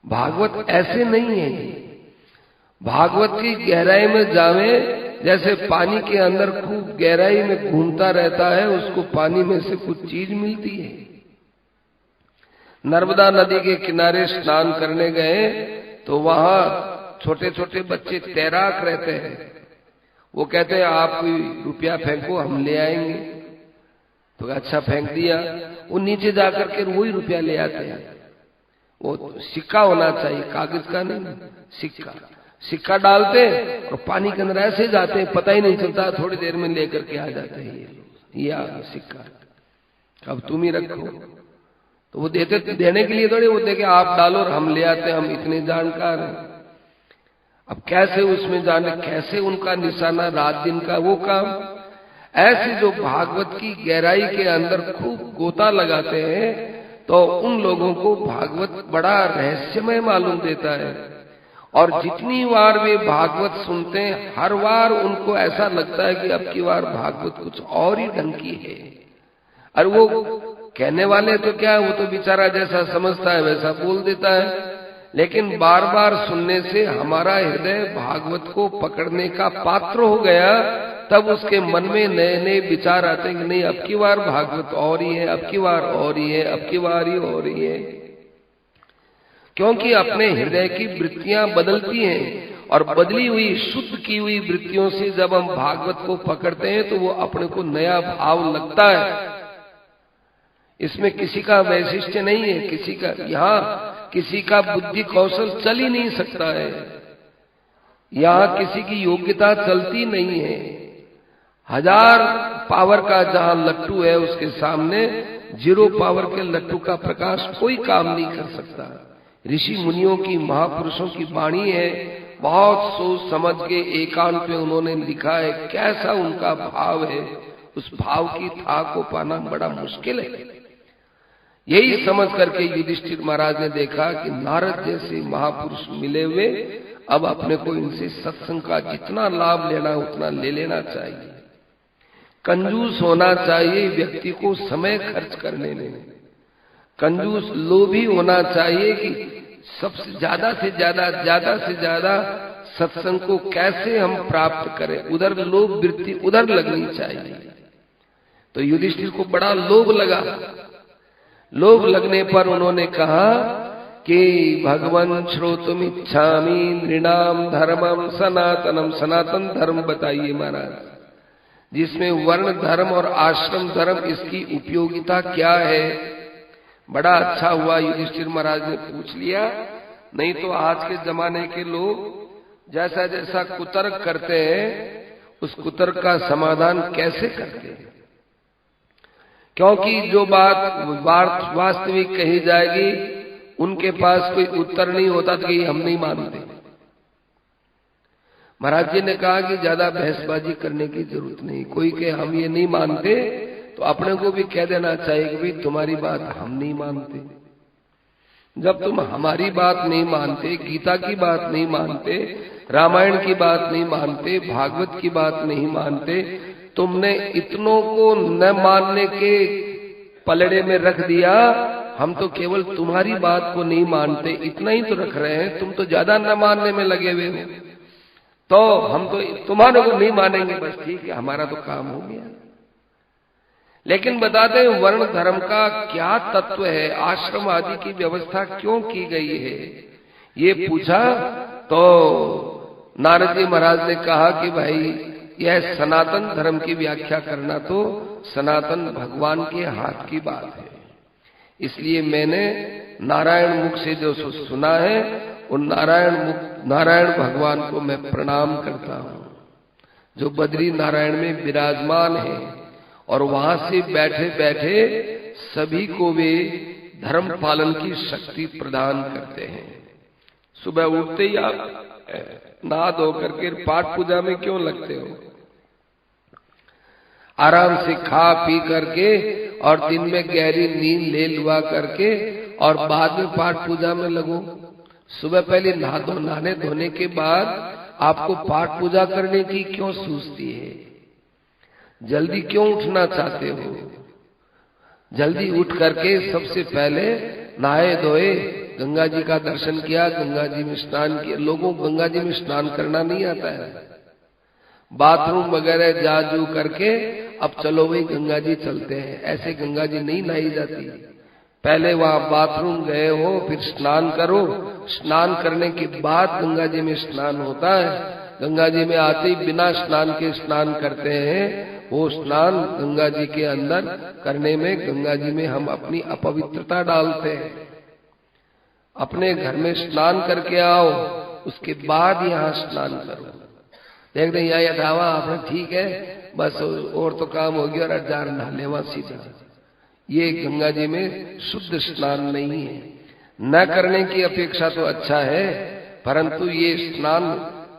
भागवत ऐसे नहीं है। भागवत की गहराई में जावे, जैसे पानी के अंदर खूब गहराई में घूमता रहता है, उसको पानी में से कुछ चीज मिलती है। नर्मदा नदी के किनारे स्नान करने गए तो वहां छोटे छोटे बच्चे तैराक रहते हैं। वो कहते हैं आप कोई रुपया फेंको हम ले आएंगे। तो अच्छा फेंक दिया, वो नीचे जाकर के वही रुपया ले आते हैं। वो सिक्का होना चाहिए, कागज का नहीं, सिक्का। सिक्का डालते और पानी के अंदर ऐसे जाते हैं, पता ही नहीं चलता, थोड़ी देर में लेकर के आ जाते हैं। ये आ गया सिक्का, अब तुम ही रखो। तो वो देने के लिए थोड़ी, वो देखे आप डालो और हम ले आते, हम इतने जानकार हैं। अब कैसे उसमें जाने, कैसे उनका निशाना रात दिन का वो काम। ऐसे जो भागवत की गहराई के अंदर खूब गोता लगाते हैं तो उन लोगों को भागवत बड़ा रहस्यमय मालूम देता है। और जितनी बार वे भागवत सुनते हैं हर बार उनको ऐसा लगता है कि अब की बार भागवत कुछ और ही ढंग की है। और वो कहने वाले तो क्या है, वो तो बेचारा जैसा समझता है वैसा बोल देता है, लेकिन बार बार सुनने से हमारा हृदय भागवत को पकड़ने का पात्र हो गया। तब उसके मन में नए नए विचार आते हैं कि नहीं, अब की बार भागवत और ही है, अब की बार और ही है, अब की बार ही और ही है। क्योंकि अपने हृदय की वृत्तियां बदलती हैं और बदली हुई शुद्ध की हुई वृत्तियों से जब हम भागवत को पकड़ते हैं तो वो अपने को नया भाव लगता है। इसमें किसी का वैशिष्ट्य नहीं है, किसी का यहाँ किसी का बुद्धि कौशल चल ही नहीं सकता है, यहाँ किसी की योग्यता चलती नहीं है। 1000 पावर का जहां लट्टू है उसके सामने 0 पावर के लट्टू का प्रकाश कोई काम नहीं कर सकता। ऋषि मुनियों की महापुरुषों की वाणी है, बहुत सोच समझ के एकांत में उन्होंने लिखा है, कैसा उनका भाव है, उस भाव की था को पाना बड़ा मुश्किल है। यही समझ करके युधिष्ठिर महाराज ने देखा कि नारद जैसे महापुरुष मिले हुए, अब अपने को इनसे सत्संग का जितना लाभ लेना उतना ले लेना चाहिए। कंजूस होना चाहिए व्यक्ति को समय खर्च करने में, कंजूस लोभी होना चाहिए कि सबसे ज्यादा से ज्यादा सत्संग को कैसे हम प्राप्त करें, उधर लोभ वृत्ति उधर लगनी चाहिए। तो युधिष्ठिर को बड़ा लोभ लगा। लोभ लगने पर उन्होंने कहा कि भगवन श्रोतुम इच्छामि नृणाम धर्मम सनातनम, सनातन धर्म बताइए महाराज, जिसमें वर्ण धर्म और आश्रम धर्म, इसकी उपयोगिता क्या है। बड़ा अच्छा हुआ युधिष्ठिर महाराज ने पूछ लिया, नहीं तो आज के जमाने के लोग जैसा जैसा कुतर्क करते हैं उस कुतर्क का समाधान कैसे करते हैं। क्योंकि जो बात वास्तविक कही जाएगी उनके पास कोई उत्तर नहीं होता तो कि हम नहीं मानते। महाराज जी ने कहा कि ज्यादा बहसबाजी करने की जरूरत नहीं, कोई के हम ये नहीं मानते तो अपने को भी कह देना चाहिए कि भाई तुम्हारी बात हम नहीं मानते। जब तुम हमारी बात नहीं मानते, गीता की बात नहीं मानते, रामायण की बात नहीं मानते, भागवत की बात नहीं मानते, तुमने इतनों को न मानने के पलड़े में रख दिया, हम तो केवल तुम्हारी बात को नहीं मानते इतना ही तो रख रहे हैं, तुम तो ज्यादा न मानने में लगे हुए हो, तो हम तो तुम्हारे को नहीं मानेंगे, बस ठीक है हमारा तो काम हो गया। लेकिन बताते हैं वर्ण धर्म का क्या तत्व है, आश्रम आदि की व्यवस्था क्यों की गई है, ये पूछा तो नारद जी महाराज ने कहा कि भाई यह सनातन धर्म की व्याख्या करना तो सनातन भगवान के हाथ की बात है, इसलिए मैंने नारायण मुख से जो सुना है उन नारायण भगवान को मैं प्रणाम करता हूँ, जो बद्री नारायण में विराजमान है और वहां से बैठे बैठे सभी को वे धर्म पालन की शक्ति प्रदान करते हैं। सुबह उठते ही आप नहा धो करके पाठ पूजा में क्यों लगते हो, आराम से खा पी करके और दिन में गहरी नींद ले लुआ करके और बाद में पाठ पूजा में लगो। सुबह पहले नहाने धोने के बाद आपको पाठ पूजा करने की क्यों सूझती है, जल्दी क्यों उठना चाहते हो। जल्दी उठ करके सबसे पहले नहाए धोए, गंगा जी का दर्शन किया, गंगा जी में स्नान किया। लोगों को गंगा जी में स्नान करना नहीं आता है, बाथरूम वगैरह जा जू करके अब चलो भाई गंगा जी चलते हैं, ऐसे गंगा जी नहीं नहाई जाती। पहले वहां बाथरूम गए हो फिर स्नान करो, स्नान करने के बाद गंगा जी में स्नान होता है। गंगा जी में आते ही बिना स्नान के स्नान करते हैं, वो स्नान गंगा जी के अंदर करने में गंगा जी में हम अपनी अपवित्रता डालते हैं। अपने घर में स्नान करके आओ, उसके बाद यहाँ स्नान करो। देख दे या धावा आपने ठीक है बस और तो काम हो गया और अड्डार नहा लेवा सीधा। ये गंगा जी में शुद्ध स्नान नहीं है, न करने की अपेक्षा तो अच्छा है, परंतु ये स्नान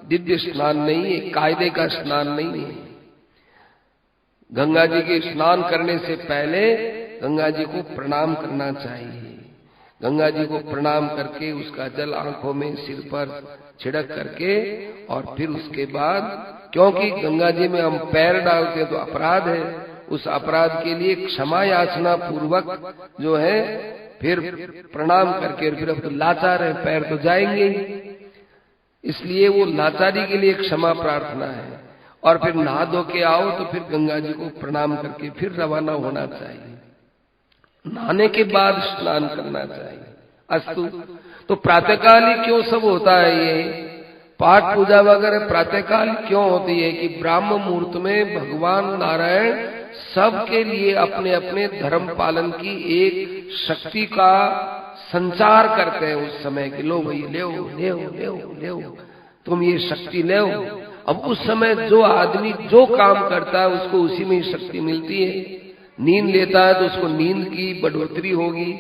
दिव्य स्नान नहीं है, कायदे का स्नान नहीं है। गंगा जी के स्नान करने से पहले गंगा जी को प्रणाम करना चाहिए। गंगा जी को प्रणाम करके उसका जल आंखों में, सिर पर छिड़क करके, और फिर उसके बाद, क्योंकि गंगा जी में हम पैर डालते हैं तो अपराध है, उस अपराध के लिए क्षमा याचना पूर्वक जो है फिर प्रणाम करके, फिर अब तो लाचार है, पैर तो जाएंगे ही, इसलिए वो लाचारी के लिए क्षमा प्रार्थना है। और फिर नहा धो के आओ तो फिर गंगा जी को प्रणाम करके फिर रवाना होना चाहिए। नहाने के बाद स्नान करना चाहिए। अस्तु, तो प्रातःकाल ही क्यों सब होता है? ये पाठ पूजा वगैरह प्रातःकाल क्यों होती है? कि ब्राह्म मुहूर्त में भगवान नारायण सबके लिए अपने अपने धर्म पालन की एक शक्ति का संचार करते हैं उस समय कि लो भाई, ले तुम ये शक्ति ले। अब उस समय जो आदमी जो काम करता है उसको उसी में ही शक्ति मिलती है। नींद लेता है तो उसको नींद की बढ़ोतरी होगी।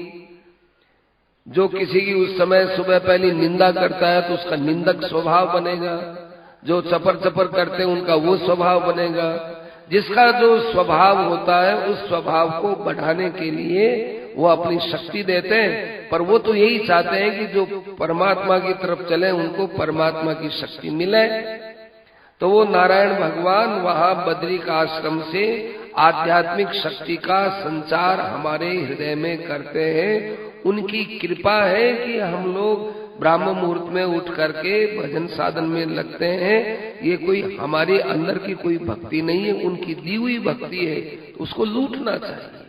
जो किसी की उस समय सुबह पहले निंदा करता है तो उसका निंदक स्वभाव बनेगा। जो चपर चपर करते हैं उनका वो स्वभाव बनेगा। जिसका जो स्वभाव होता है उस स्वभाव को बढ़ाने के लिए वो अपनी शक्ति देते हैं, पर वो तो यही चाहते हैं कि जो परमात्मा की तरफ चले उनको परमात्मा की शक्ति मिले। तो वो नारायण भगवान वहां बद्री का आश्रम से आध्यात्मिक शक्ति का संचार हमारे हृदय में करते हैं। उनकी कृपा है कि हम लोग ब्राह्म मुहूर्त में उठ करके भजन साधन में लगते हैं। ये कोई हमारे अंदर की कोई भक्ति नहीं है, उनकी दी हुई भक्ति है, तो उसको लूटना चाहिए।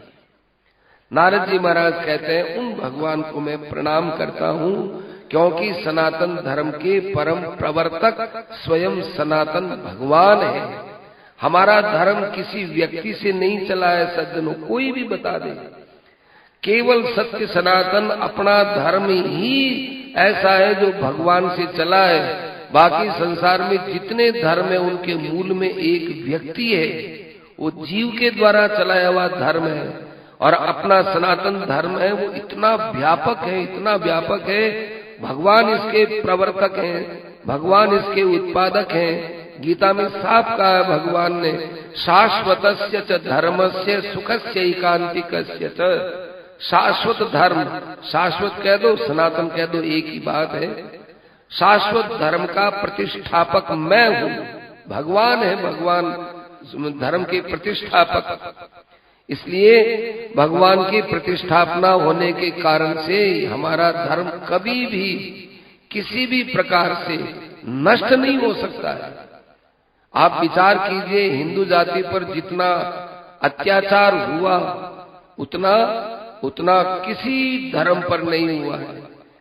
नारद जी महाराज कहते हैं उन भगवान को मैं प्रणाम करता हूँ क्योंकि सनातन धर्म के परम प्रवर्तक स्वयं सनातन भगवान है। हमारा धर्म किसी व्यक्ति से नहीं चला है सज्जनों, कोई भी बता दे। केवल सत्य सनातन अपना धर्म ही ऐसा है जो भगवान से चला है। बाकी संसार में जितने धर्म है उनके मूल में एक व्यक्ति है, वो जीव के द्वारा चलाया हुआ धर्म है। और अपना सनातन धर्म है वो इतना व्यापक है, इतना व्यापक है, भगवान इसके प्रवर्तक हैं, भगवान इसके उत्पादक हैं। गीता में साफ कहा है भगवान ने, शाश्वतस्य च धर्मस्य सुखस्य एकांतिकस्य च। शाश्वत धर्म, शाश्वत कह दो सनातन कह दो, एक ही बात है। शाश्वत धर्म का प्रतिष्ठापक मैं हूँ, भगवान है, भगवान धर्म के प्रतिष्ठापक। इसलिए भगवान की प्रतिष्ठापना होने के कारण से हमारा धर्म कभी भी किसी भी प्रकार से नष्ट नहीं हो सकता है। आप विचार कीजिए, हिंदू जाति पर जितना अत्याचार हुआ उतना किसी धर्म पर नहीं हुआ है।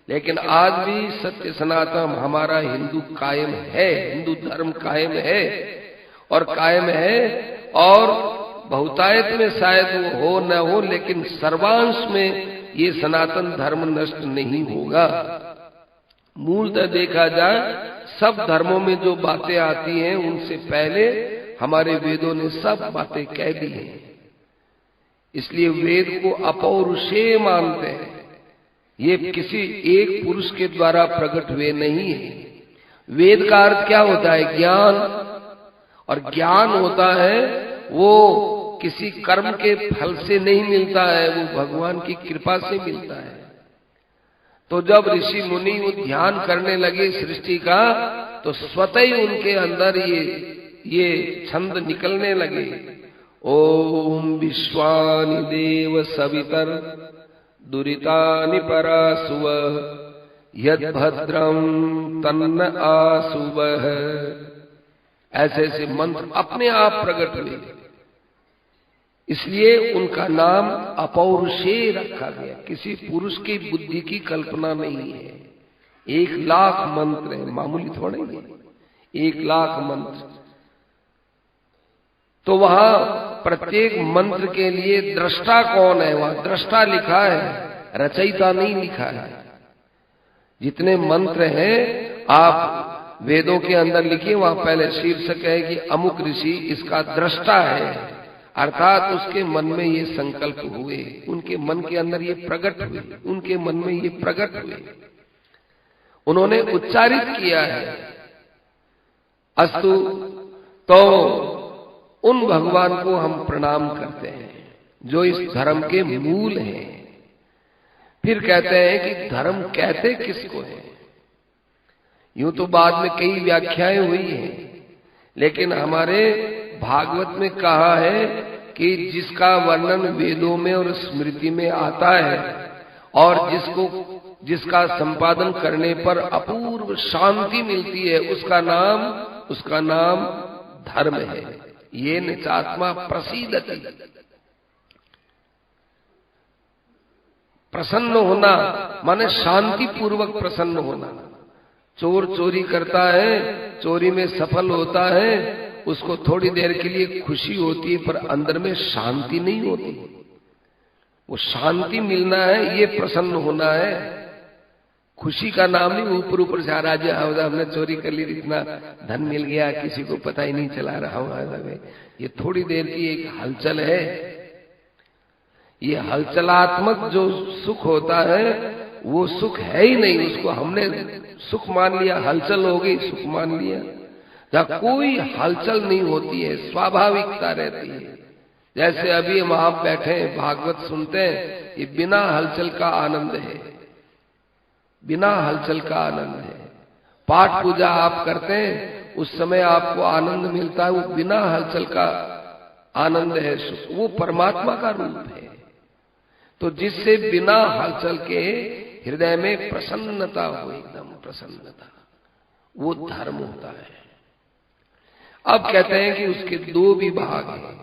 लेकिन आज भी सत्य सनातन हमारा हिंदू कायम है, हिंदू धर्म कायम है और कायम है। और बहुतायत में शायद वो हो न हो, लेकिन सर्वांश में ये सनातन धर्म नष्ट नहीं होगा। मूलतः देखा जाए सब धर्मों में जो बातें आती हैं उनसे पहले हमारे वेदों ने सब बातें कह दी हैं। इसलिए वेद को अपौरुषेय मानते हैं। ये किसी एक पुरुष के द्वारा प्रकट हुए नहीं है। वेद का अर्थ क्या होता है? ज्ञान। और ज्ञान होता है वो किसी कर्म के फल से नहीं मिलता है, वो भगवान की कृपा से मिलता है। तो जब ऋषि मुनि वो ध्यान करने लगे सृष्टि का, तो स्वतः ही उनके अंदर ये छंद निकलने लगे। ओम विश्वानि देव सवितर दुरितानि परासुव यद भद्रम तन्न आसुवः। ऐसे ऐसे मंत्र अपने आप प्रकट हुए, इसलिए उनका नाम अपौरुषेय रखा गया। किसी पुरुष की बुद्धि की कल्पना नहीं है। 1,00,000 मंत्र है, मामूली थोड़े ही, 1,00,000 मंत्र। तो वहां प्रत्येक मंत्र के लिए दृष्टा कौन है? वहां दृष्टा लिखा है, रचयिता नहीं लिखा है। जितने मंत्र हैं आप वेदों के अंदर लिखिए, वहां पहले शीर्षक है कि अमुक ऋषि इसका दृष्टा है, अर्थात उसके मन में ये संकल्प हुए, उनके मन के अंदर ये प्रकट हुए, उनके मन में ये प्रकट हुए, उन्होंने उच्चारित किया है। अस्तु, तो उन भगवान को हम प्रणाम करते हैं जो इस धर्म के मूल हैं। फिर कहते हैं कि धर्म कहते किसको है। यूं तो बाद में कई व्याख्याएं हुई हैं, लेकिन हमारे भागवत में कहा है कि जिसका वर्णन वेदों में और स्मृति में आता है और जिसका संपादन करने पर अपूर्व शांति मिलती है, उसका नाम धर्म है। ये निचात्मा प्रसीदति, प्रसन्न होना माने शांति पूर्वक प्रसन्न होना। चोर चोरी करता है, चोरी में सफल होता है, उसको थोड़ी देर के लिए खुशी होती है, पर अंदर में शांति नहीं होती। वो शांति मिलना है, ये प्रसन्न होना है। खुशी का नाम नहीं ऊपर ऊपर से राजा हमने चोरी कर ली, इतना धन मिल गया, किसी को पता ही नहीं चला रहा हूं। ये थोड़ी देर की एक हलचल है। ये हलचलात्मक जो सुख होता है वो सुख है ही नहीं, उसको हमने सुख मान लिया, हलचल हो गई सुख मान लिया। जहाँ कोई हलचल नहीं होती है, स्वाभाविकता रहती है। जैसे अभी हम आप बैठे भागवत सुनते हैं, ये बिना हलचल का आनंद है, बिना हलचल का आनंद है। पाठ पूजा आप करते हैं, उस समय आपको आनंद मिलता है, वो बिना हलचल का आनंद है, वो परमात्मा का रूप है। तो जिससे बिना हलचल के हृदय में प्रसन्नता हो, एकदम प्रसन्नता, वो धर्म होता है। अब कहते हैं कि उसके दो विभाग हैं।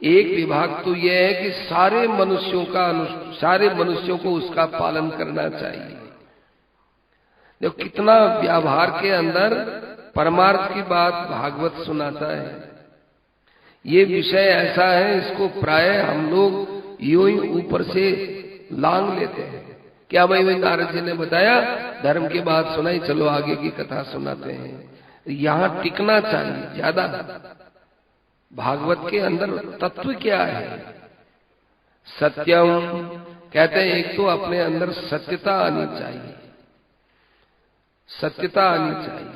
एक विभाग तो यह है कि सारे मनुष्यों को उसका पालन करना चाहिए। देखो कितना व्यवहार के अंदर परमार्थ की बात भागवत सुनाता है। ये विषय ऐसा है, इसको प्राय हम लोग यूं ही ऊपर से लांग लेते हैं। क्या भाई नारद जी ने बताया, धर्म की बात सुनाई, चलो आगे की कथा सुनाते हैं। यहां टिकना चाहिए ज्यादा। भागवत के अंदर तत्व क्या है? सत्यम कहते हैं, एक तो अपने अंदर सत्यता आनी चाहिए, सत्यता आनी चाहिए।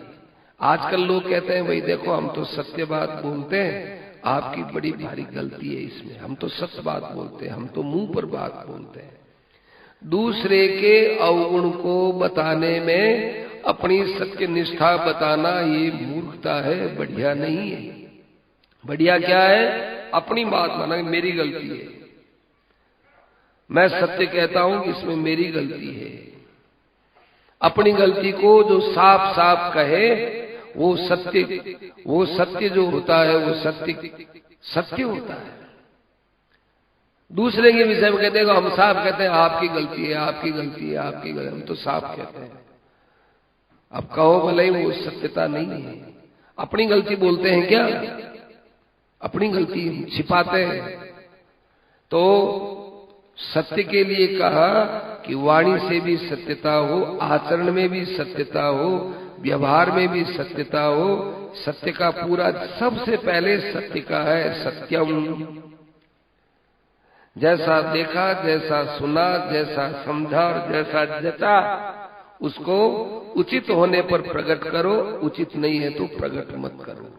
आजकल लोग कहते हैं भाई देखो हम तो सत्य बात बोलते हैं, आपकी बड़ी भारी गलती है इसमें, हम तो सत्य बात बोलते हैं, हम तो मुंह पर बात बोलते हैं। दूसरे के अवगुण को बताने में अपनी सत्य निष्ठा बताना ये मूर्खता है, बढ़िया नहीं है। बढ़िया क्या है? अपनी बात माना मेरी गलती है, मैं सत्य कहता हूं कि इसमें मेरी गलती है। अपनी गलती को जो साफ साफ कहे वो सत्य जो होता है वो सत्य होता है। दूसरे के विषय में कहते हैं, हम साफ कहते हैं आपकी गलती है, आपकी गलती है, आपकी गलती, हम तो साफ कहते हैं। अब कहो भले वो सत्यता नहीं है। अपनी गलती बोलते हैं क्या? अपनी गलती छिपाते हैं। तो सत्य के लिए कहा कि वाणी से भी सत्यता हो, आचरण में भी सत्यता हो, व्यवहार में भी सत्यता हो। सत्य का पूरा सबसे पहले सत्य का है सत्यम। जैसा देखा, जैसा सुना, जैसा समझा और जैसा जचा, उसको उचित होने पर प्रकट करो, उचित नहीं है तो प्रकट मत करो।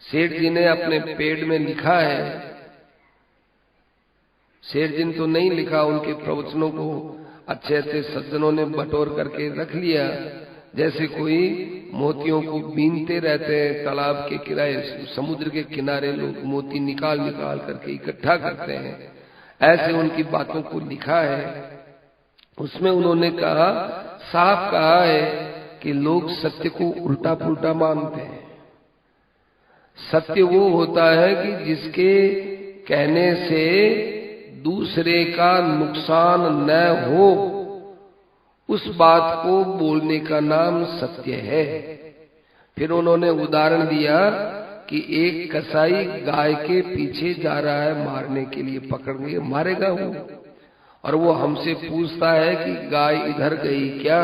सेठ जी ने अपने पेड़ में लिखा है, सेठ जी ने तो नहीं लिखा, उनके प्रवचनों को अच्छे अच्छे सज्जनों ने बटोर करके रख लिया। जैसे कोई मोतियों को बीनते रहते हैं, तालाब के किनारे, समुद्र के किनारे लोग मोती निकाल निकाल करके इकट्ठा करते हैं, ऐसे उनकी बातों को लिखा है। उसमें उन्होंने कहा, साफ कहा है कि लोग सत्य को उल्टा पुल्टा मानते हैं। सत्य वो होता है कि जिसके कहने से दूसरे का नुकसान न हो, उस बात को बोलने का नाम सत्य है। फिर उन्होंने उदाहरण दिया कि एक कसाई गाय के पीछे जा रहा है मारने के लिए, पकड़ने मारेगा वो, और वो हमसे पूछता है कि गाय इधर गई क्या?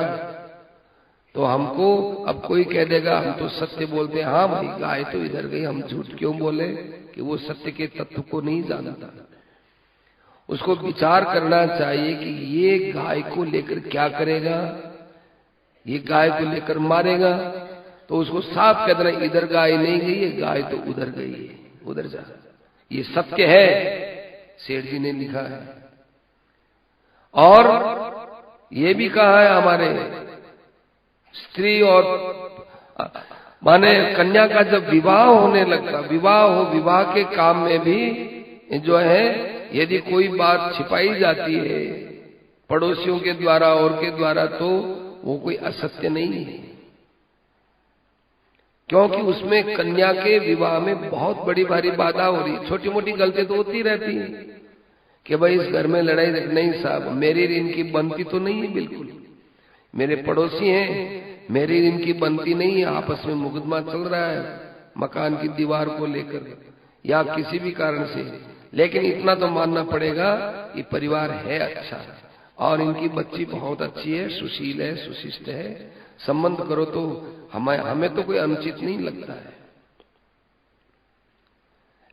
तो हमको अब कोई कह देगा हम तो सत्य बोलते हैं, हाँ भाई गाय तो इधर गई, हम झूठ क्यों बोले? कि वो सत्य के तत्व को नहीं जानता। उसको विचार करना चाहिए कि ये गाय को लेकर क्या करेगा, ये गाय को लेकर मारेगा। तो उसको साफ कह देना, इधर गाय नहीं गई है, गाय तो उधर गई है, उधर जा। ये सत्य है, सेठ जी ने लिखा है। और ये भी कहा है हमारे स्त्री और माने कन्या का जब विवाह होने लगता, विवाह के काम में भी जो है यदि कोई बात छिपाई जाती है पड़ोसियों के द्वारा और के द्वारा, तो वो कोई असत्य नहीं है, क्योंकि उसमें कन्या के विवाह में बहुत बड़ी भारी बाधा हो रही। छोटी मोटी गलती तो होती रहती है कि भाई इस घर में लड़ाई नहीं साहब, मेरी इनकी बनती तो नहीं है, बिल्कुल मेरे पड़ोसी हैं, मेरी इनकी बनती नहीं है, आपस में मुकदमा चल रहा है मकान की दीवार को लेकर या किसी भी कारण से, लेकिन इतना तो मानना पड़ेगा ये परिवार है अच्छा और इनकी बच्ची बहुत अच्छी है, सुशील है, सुशिष्ट है, संबंध करो तो हमें तो कोई अनुचित नहीं लगता है।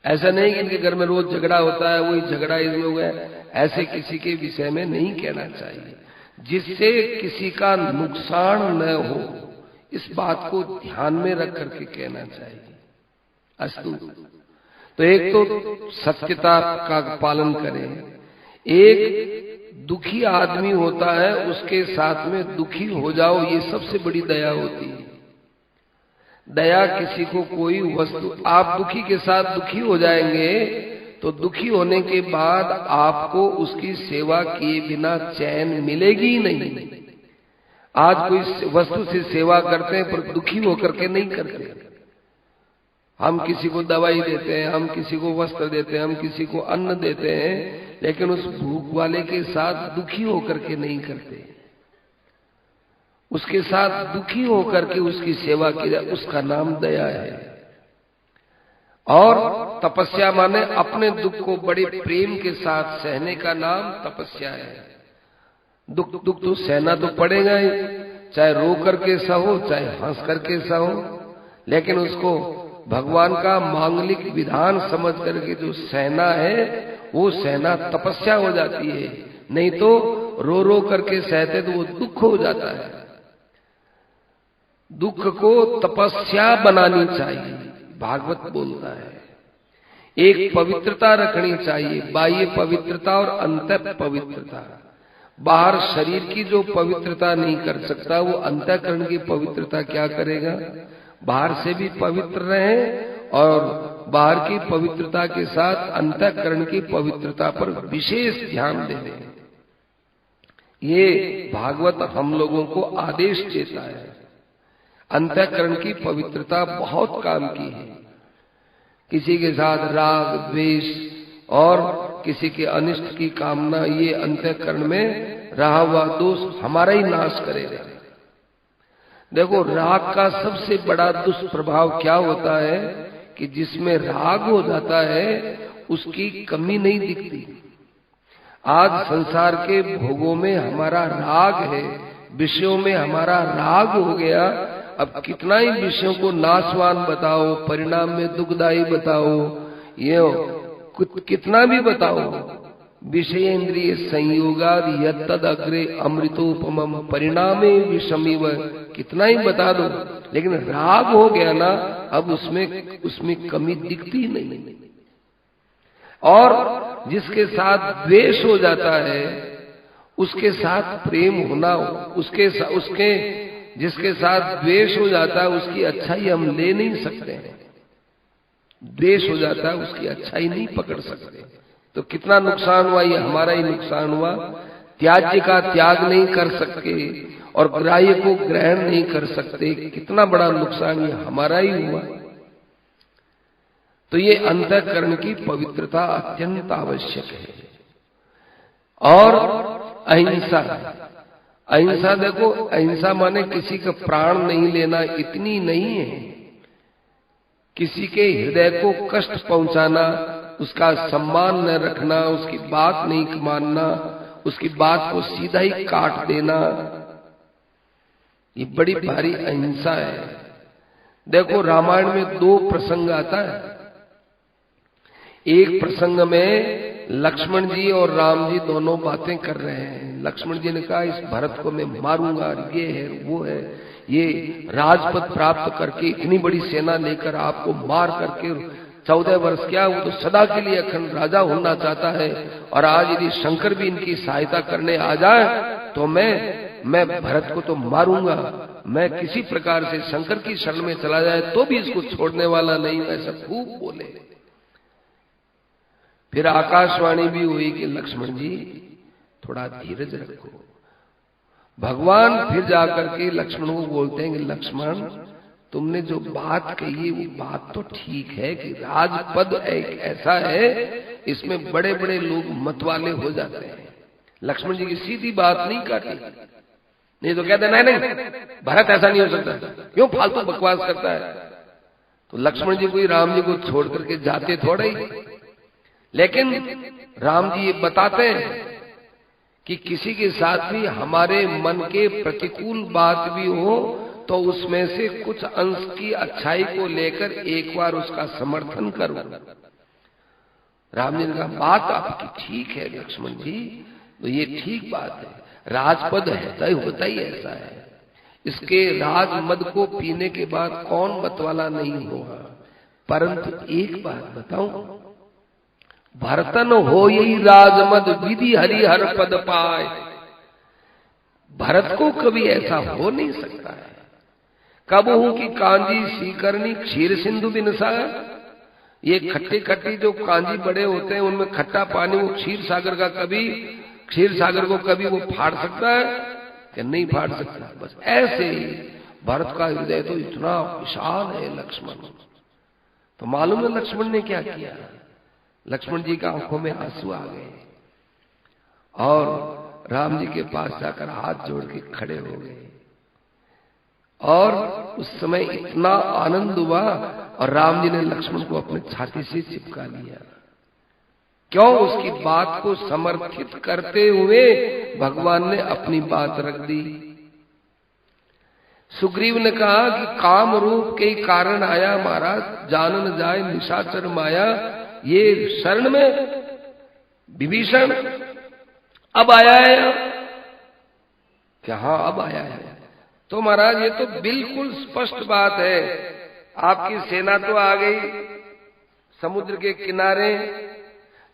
ऐसा नहीं कि इनके घर में रोज झगड़ा होता है, वही झगड़ा इसमें हो गया, ऐसे किसी के विषय में नहीं कहना चाहिए, जिससे किसी का नुकसान न हो, इस बात को ध्यान में रख करके कहना चाहिए। अस्तु, तो एक तो सत्यता का पालन करें। एक दुखी आदमी होता है, उसके साथ में दुखी हो जाओ, ये सबसे बड़ी दया होती है। दया किसी को कोई वस्तु, आप दुखी के साथ दुखी हो जाएंगे तो दुखी होने के बाद आपको उसकी सेवा किए बिना चैन मिलेगी ही नहीं। आज कोई वस्तु से सेवा करते हैं पर दुखी होकर के नहीं करते। हम किसी को दवाई देते हैं, हम किसी को वस्त्र देते हैं, हम किसी को अन्न देते हैं, लेकिन उस भूख वाले के साथ दुखी होकर के नहीं करते। उसके साथ दुखी होकर के उसकी सेवा की जाए, उसका नाम दया है। और तपस्या माने अपने दुख को बड़े प्रेम के साथ सहने का नाम तपस्या है। दुख तो सहना तो पड़ेगा ही, चाहे रो करके सहो चाहे हंस करके सहो, लेकिन उसको भगवान का मांगलिक विधान समझ करके जो सहना है वो सहना तपस्या हो जाती है। नहीं तो रो रो करके सहते तो वो दुख हो जाता है। दुख को तपस्या बनानी चाहिए, भागवत बोलता है। एक पवित्रता रखनी चाहिए, बाह्य पवित्रता और अंतर पवित्रता। बाहर शरीर की जो पवित्रता नहीं कर सकता, वो अंतःकरण की पवित्रता क्या करेगा। बाहर से भी पवित्र रहे और बाहर की पवित्रता के साथ अंतःकरण की पवित्रता पर विशेष ध्यान दें। ये भागवत हम लोगों को आदेश देता है। अंतःकरण की पवित्रता बहुत काम की है। किसी के साथ राग द्वेष और किसी के अनिष्ट की कामना, ये अंतःकरण में रहा हुआ दोष हमारा ही नाश करेगा। देखो, राग का सबसे बड़ा दुष्प्रभाव क्या होता है कि जिसमें राग हो जाता है उसकी कमी नहीं दिखती। आज संसार के भोगों में हमारा राग है, विषयों में हमारा राग हो गया। अब कितना ही विषयों को नाशवान बताओ, परिणाम में दुखदायी बताओ, ये कितना भी बताओ, विषयेन्द्रिय संयोगाद यत्तद अग्रे अमृतोपमम परिणामे विषमिव, कितना ही बता दो, लेकिन राग हो गया ना, अब उसमें कमी दिखती नहीं। और जिसके साथ द्वेष हो जाता है उसके साथ प्रेम होना, जिसके साथ द्वेष हो जाता है उसकी अच्छाई हम ले नहीं सकते हैं। द्वेष हो जाता है उसकी अच्छाई नहीं पकड़ सकते। तो कितना नुकसान हुआ, ये हमारा ही नुकसान हुआ। त्याज्य का त्याग नहीं कर सकते और ग्राह्य को ग्रहण नहीं कर सकते, कितना बड़ा नुकसान ये हमारा ही हुआ। तो ये अंतःकरण की पवित्रता अत्यंत आवश्यक है। और अहिंसा, अहिंसा देखो, अहिंसा माने किसी का प्राण नहीं लेना, इतनी नहीं है। किसी के हृदय को कष्ट पहुंचाना, उसका सम्मान न रखना, उसकी बात नहीं मानना, उसकी बात को सीधा ही काट देना, ये बड़ी भारी अहिंसा है। देखो, रामायण में 2 प्रसंग आता है। एक प्रसंग में लक्ष्मण जी और राम जी दोनों बातें कर रहे हैं। लक्ष्मण जी ने कहा इस भरत को मैं मारूंगा, ये है वो है, ये राजपद प्राप्त करके इतनी बड़ी सेना लेकर आपको मार करके 14 वर्ष क्या, वो तो सदा के लिए अखंड राजा होना चाहता है। और आज यदि शंकर भी इनकी सहायता करने आ जाए तो मैं भरत को तो मारूंगा, मैं किसी प्रकार से शंकर की शरण में चला जाए तो भी इसको छोड़ने वाला नहीं, ऐसा खूब बोले। फिर आकाशवाणी भी हुई कि लक्ष्मण जी थोड़ा धीरज रखो। भगवान फिर जाकर के लक्ष्मण को बोलते हैं कि लक्ष्मण तुमने जो बात कही वो बात तो ठीक है कि राजपद एक ऐसा है इसमें बड़े बड़े लोग मतवाले हो जाते हैं। लक्ष्मण जी की सीधी बात नहीं काटी, नहीं तो कहते नहीं भरत ऐसा नहीं हो सकता, क्यों फालतू बकवास करता है। तो लक्ष्मण जी कोई राम जी को छोड़ करके जाते थोड़े ही, लेकिन राम जी ये बताते हैं कि किसी के साथ भी हमारे मन के प्रतिकूल बात भी हो तो उसमें से कुछ अंश की अच्छाई को लेकर एक बार उसका समर्थन करो। राम जी ने कहा बात आपकी ठीक है लक्ष्मण जी, तो ये ठीक बात है, राजपद है होता ही ऐसा है, इसके राजमद को पीने के बाद कौन मतवाला नहीं होगा। परंतु एक बात बताऊं, भरतन हो यही राजमद विधि हरिहर पद पाए। भरत को कभी ऐसा हो नहीं सकता है। कब हूं कि कांजी सीकरनी क्षीर सिंधु बिनसा, ये खट्टे खट्टी जो कांजी बड़े होते हैं उनमें खट्टा पानी, वो क्षीर सागर को कभी वो फाड़ सकता है कि नहीं फाड़ सकता। बस ऐसे ही भरत का हृदय तो इतना विशाल है लक्ष्मण। तो मालूम है लक्ष्मण ने क्या किया, लक्ष्मण जी का आंखों में आंसू आ गए और राम जी के पास जाकर हाथ जोड़ के खड़े हो गए। और उस समय इतना आनंद हुआ और राम जी ने लक्ष्मण को अपने छाती से चिपका लिया। क्यों, उसकी बात को समर्थित करते हुए भगवान ने अपनी बात रख दी। सुग्रीव ने कहा कि काम रूप के कारण आया महाराज, जान न जाए निशाचर माया, ये शरण में विभीषण अब आया है क्या? हाँ अब आया है। तो महाराज ये तो बिल्कुल स्पष्ट बात है, आपकी सेना तो आ गई समुद्र के किनारे,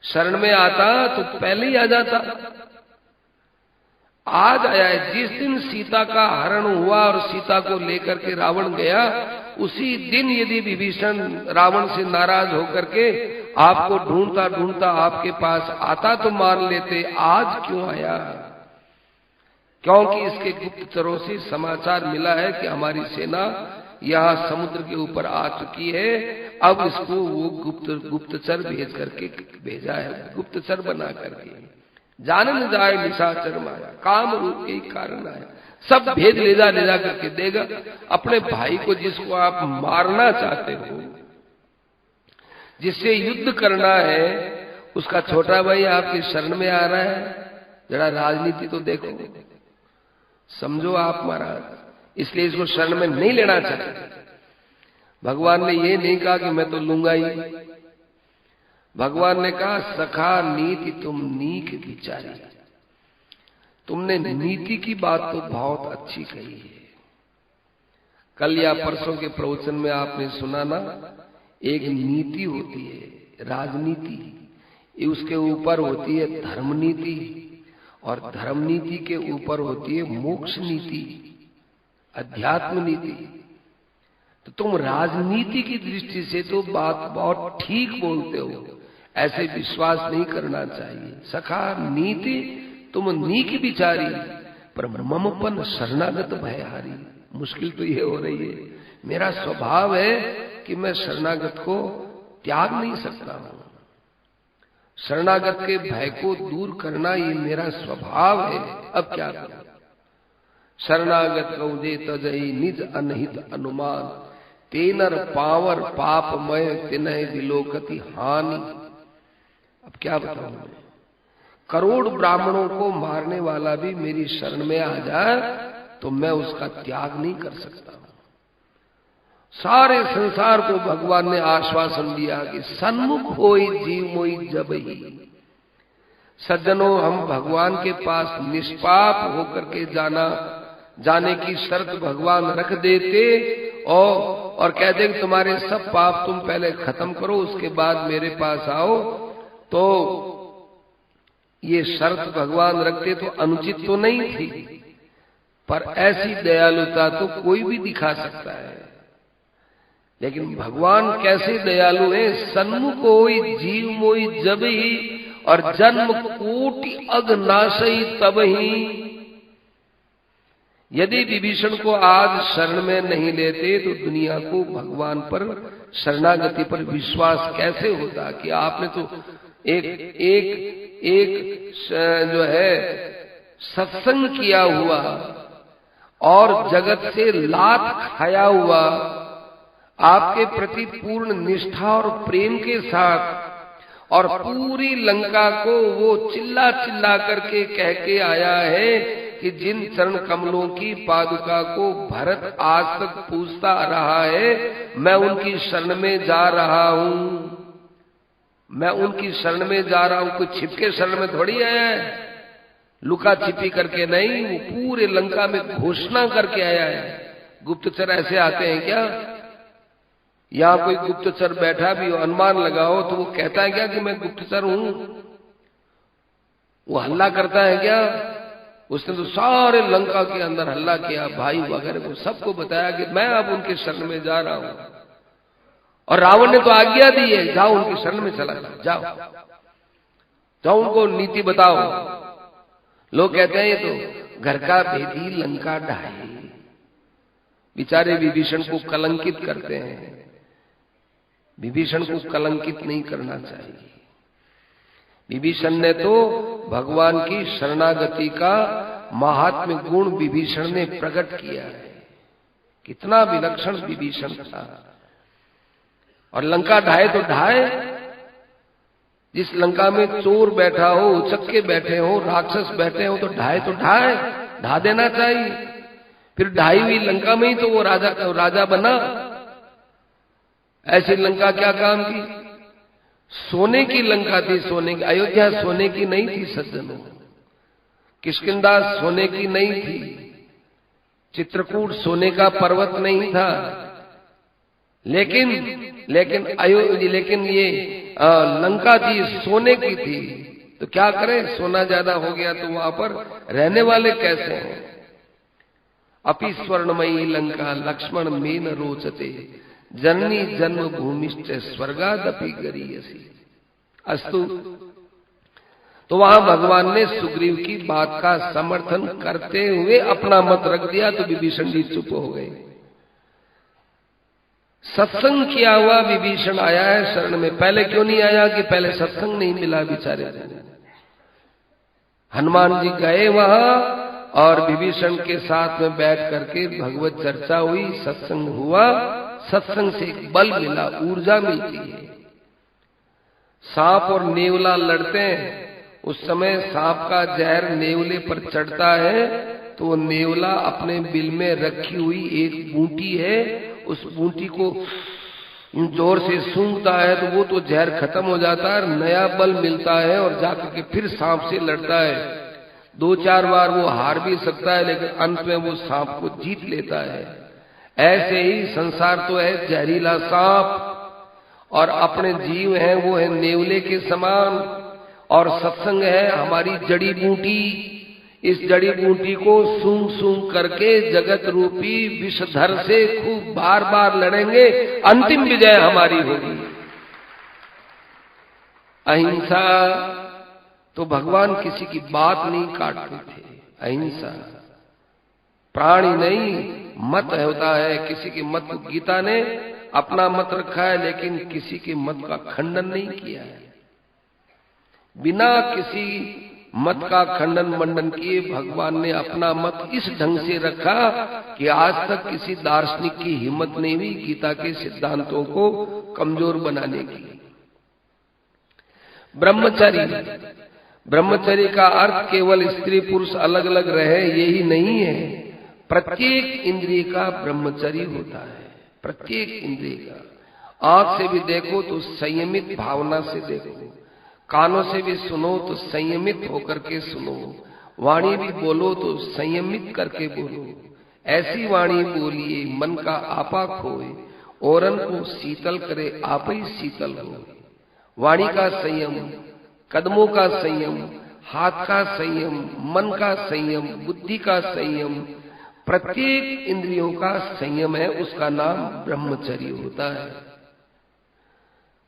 शरण में आता तो पहले ही आ जाता, आज आया है। जिस दिन सीता का हरण हुआ और सीता को लेकर के रावण गया, उसी दिन यदि विभीषण रावण से नाराज होकर के आपको ढूंढता ढूंढता आपके पास आता तो मान लेते, आज क्यों आया? क्योंकि इसके गुप्तचरों से समाचार मिला है कि हमारी सेना यहाँ समुद्र के ऊपर आ चुकी है। अब इसको वो गुप्तचर भेज करके भेजा है, गुप्तचर बना करके, जान न जाए निशाचर माया, काम रूप के कारण आया, सब भेज ले जा करके देगा। अपने भाई को जिसको आप मारना चाहते हो, जिससे युद्ध करना है, उसका छोटा भाई आपकी शरण में आ रहा है। जरा राजनीति तो देखो, समझो आप महाराज, इसलिए इसको शरण में नहीं लेना चाहिए। भगवान ने ये नहीं कहा कि मैं तो लूंगा ही, भगवान ने कहा सखा नीति तुम नीक विचारी। तुमने नीति की बात तो बहुत अच्छी कही है। कल या परसों के प्रवचन में आपने सुना ना, एक नीति होती है राजनीति, उसके ऊपर होती है धर्म नीति, और धर्म नीति के ऊपर होती है मोक्ष नीति, अध्यात्म नीति। तो तुम राजनीति की दृष्टि से तो बात बहुत ठीक बोलते हो, ऐसे विश्वास नहीं करना चाहिए। सखा नीति तुम नीक विचारी, पर ममपन शरणागत भयहारी। मुश्किल तो ये हो रही है, मेरा स्वभाव है कि मैं शरणागत को त्याग नहीं सकता हूं। शरणागत के भय को दूर करना ये मेरा स्वभाव है। अब क्या करूं? शरणागत कौजे तजई निज अनहित अनुमान, तेनर पावर पापमय तिनय विलोकति हानि। अब क्या बताऊं मैं? करोड़ ब्राह्मणों को मारने वाला भी मेरी शरण में आ जाए तो मैं उसका त्याग नहीं कर सकता। सारे संसार को भगवान ने आश्वासन दिया कि सन्मुख होई जीव मोई जब ही, सज्जनों, हम भगवान के पास निष्पाप होकर के जाने की शर्त भगवान रख देते और कहते कि तुम्हारे सब पाप तुम पहले खत्म करो, उसके बाद मेरे पास आओ, तो ये शर्त भगवान रखते तो अनुचित तो नहीं थी, पर ऐसी दयालुता तो कोई भी दिखा सकता है। लेकिन भगवान कैसे दयालु है, सन्मुख होई जीव मोई जब ही, और जन्म कोटि अघनाशई तब ही। यदि विभीषण को आज शरण में नहीं लेते तो दुनिया को भगवान पर शरणागति पर विश्वास कैसे होता कि आपने तो एक जो है सत्संग किया हुआ और जगत से लात खाया हुआ, आपके प्रति पूर्ण निष्ठा और प्रेम के साथ, और पूरी लंका को वो चिल्ला चिल्ला करके कह के आया है कि जिन चरण कमलों की पादुका को भरत आज तक पूजता रहा है, मैं उनकी शरण में जा रहा हूं, मैं उनकी शरण में जा रहा हूं। कोई छिपके शरण में थोड़ी आया है, लुका छिपी करके नहीं, वो पूरे लंका में घोषणा करके आया है। गुप्तचर ऐसे आते हैं क्या? यहां कोई गुप्तचर बैठा भी हो, अनुमान लगाओ, तो वो कहता है क्या कि मैं गुप्तचर हूं? वो हल्ला करता है क्या? उसने तो सारे लंका के अंदर हल्ला किया, भाई वगैरह को सबको बताया कि मैं अब उनके शरण में जा रहा हूं। और रावण ने तो आज्ञा दी है, जाओ उनके शरण में चला जाओ, जाओ उनको नीति बताओ। लोग कहते हैं ये तो घर का भेदी लंका ढाई, बेचारे विभीषण को कलंकित करते हैं। विभीषण को कलंकित नहीं करना चाहिए। विभीषण ने तो भगवान की शरणागति का महात्म्य गुण विभीषण ने प्रकट किया है। कितना विलक्षण विभीषण था। और लंका ढाए तो ढाए, जिस लंका में चोर बैठा हो, उचक्के बैठे हो, राक्षस बैठे हो, तो ढाए तो ढाए, ढा देना चाहिए। फिर ढाई हुई लंका में ही तो वो राजा बना। ऐसी लंका क्या काम की? सोने की लंका थी, सोने की। अयोध्या सोने की नहीं थी सज्जनों, किष्किंधा सोने की नहीं थी, चित्रकूट सोने का पर्वत नहीं था। लेकिन ये लंका थी, सोने की थी। तो क्या करें, सोना ज्यादा हो गया तो वहां पर रहने वाले कैसे हैं? अपि स्वर्णमयी लंका लक्ष्मण मेन रोचते, जननी जन्म भूमिश्च स्वर्गादपि गरीयसी। अस्तु। तो वहां भगवान ने सुग्रीव की बात का समर्थन करते हुए अपना मत रख दिया, तो विभीषण जी चुप हो गए। सत्संग किया हुआ विभीषण आया है शरण में, पहले क्यों नहीं आया? कि पहले सत्संग नहीं मिला बेचारे। हनुमान जी गए वहां और विभीषण के साथ में बैठ करके भगवत चर्चा हुई, सत्संग हुआ। सत्संग से एक बल मिला, ऊर्जा मिलती है। सांप और नेवला लड़ते हैं, उस समय सांप का जहर नेवले पर चढ़ता है, तो वो नेवला अपने बिल में रखी हुई एक बूटी है, उस बूटी को जोर से सूंघता है तो वो तो जहर खत्म हो जाता है, नया बल मिलता है और जाकर के फिर सांप से लड़ता है। 2-4 बार वो हार भी सकता है, लेकिन अंत में वो सांप को जीत लेता है। ऐसे ही संसार तो है जहरीला सांप, और अपने जीव हैं वो है नेवले के समान, और सत्संग है हमारी जड़ी बूटी। इस जड़ी बूटी को सूंघ सूंघ करके जगत रूपी विषधर से खूब बार बार लड़ेंगे, अंतिम विजय हमारी होगी। अहिंसा, तो भगवान किसी की बात नहीं काटते थे। अहिंसा प्राणी नहीं, मत होता है। किसी के मत को गीता ने अपना मत रखा है, लेकिन किसी के मत का खंडन नहीं किया है। बिना किसी मत का खंडन मंडन किए भगवान ने अपना मत इस ढंग से रखा कि आज तक किसी दार्शनिक की हिम्मत नहीं हुई गीता के सिद्धांतों को कमजोर बनाने की। ब्रह्मचर्य का अर्थ केवल स्त्री पुरुष अलग अलग रहे यही नहीं है। प्रत्येक इंद्रिय का ब्रह्मचर्य होता है। प्रत्येक इंद्रिय का। आंख से भी देखो तो संयमित भावना से देखो, कानों से भी सुनो तो संयमित होकर के सुनो, वाणी भी बोलो तो संयमित करके बोलो। ऐसी वाणी बोलिए मन का आपा खोए, औरन को शीतल करे आप ही शीतल हो। वाणी का संयम, कदमों का संयम, हाथ का संयम, मन का संयम, बुद्धि का संयम, प्रत्येक इंद्रियों का संयम है, उसका नाम ब्रह्मचर्य होता है।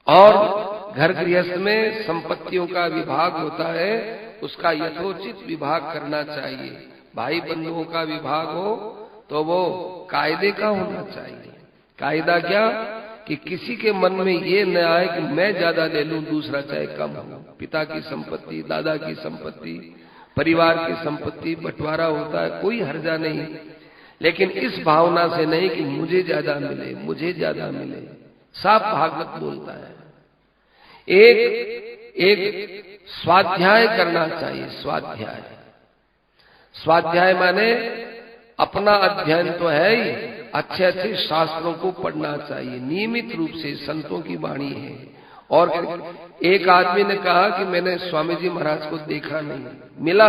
और घर गृहस्थ में संपत्तियों का विभाग होता है, उसका यथोचित विभाग करना चाहिए। भाई बंधुओं का विभाग हो तो वो कायदे का होना चाहिए। कायदा क्या कि किसी के मन में ये न आए कि मैं ज्यादा ले लूं, दूसरा चाहे कम हो। पिता की संपत्ति, दादा की संपत्ति, परिवार की संपत्ति बंटवारा होता है, कोई हर्जा नहीं, लेकिन इस भावना से नहीं कि मुझे ज्यादा मिले, मुझे ज्यादा मिले। साफ भागवत बोलता है। एक स्वाध्याय करना चाहिए। स्वाध्याय, स्वाध्याय माने अपना अध्ययन तो है ही, अच्छे अच्छे शास्त्रों को पढ़ना चाहिए नियमित रूप से। संतों की वाणी है। और एक आदमी ने कहा कि मैंने स्वामी जी महाराज को देखा नहीं, मिला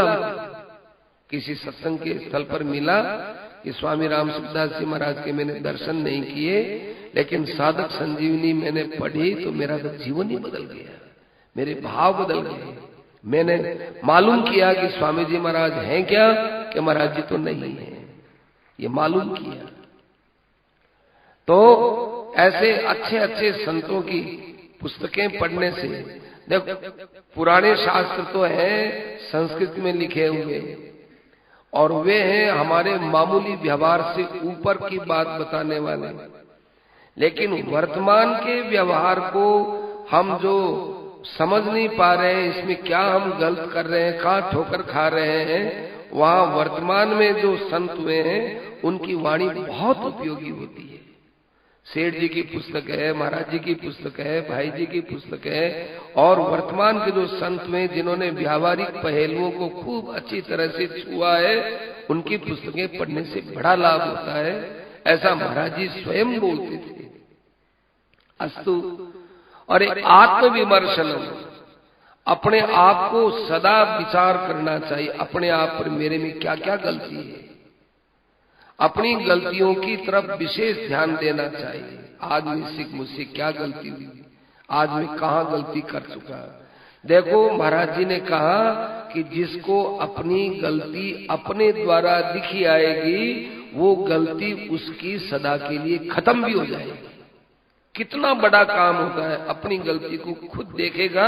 किसी सत्संग के स्थल पर मिला कि स्वामी राम सुखदास जी महाराज के मैंने दर्शन नहीं किए, लेकिन साधक संजीवनी मैंने पढ़ी तो मेरा तो जीवन ही बदल गया, मेरे भाव बदल गए। मैंने मालूम किया कि स्वामी जी महाराज हैं क्या, कि महाराज जी तो नहीं है, ये मालूम किया। तो ऐसे अच्छे अच्छे संतों की पुस्तकें पढ़ने से, देखो पुराने शास्त्र तो हैं संस्कृत में लिखे हुए, और वे हैं हमारे मामूली व्यवहार से ऊपर की बात बताने वाले, लेकिन वर्तमान के व्यवहार को हम जो समझ नहीं पा रहे हैं, इसमें क्या हम गलत कर रहे हैं, कहाँ ठोकर खा रहे हैं, वहां वर्तमान में जो संत हुए हैं उनकी वाणी बहुत उपयोगी होती है। सेठ जी की पुस्तक है, महाराज जी की पुस्तक है, भाई जी की पुस्तक है, और वर्तमान के जो संत हुए जिन्होंने व्यावहारिक पहलुओं को खूब अच्छी तरह से छुआ है, उनकी पुस्तकें पढ़ने से बड़ा लाभ होता है। ऐसा महाराज जी स्वयं बोलते थे। अस्तु। और एक आत्मविमर्शनम, अपने आप को सदा विचार करना चाहिए, अपने आप पर मेरे में क्या क्या गलती है, अपनी गलतियों की तरफ विशेष ध्यान देना चाहिए। आज मुझसे क्या गलती हुई, आज मैं कहाँ गलती कर चुका। देखो महाराज जी ने कहा कि जिसको अपनी गलती अपने द्वारा दिखी आएगी, वो गलती उसकी सदा के लिए खत्म भी हो जाएगी। कितना बड़ा काम होता है, अपनी गलती को खुद देखेगा,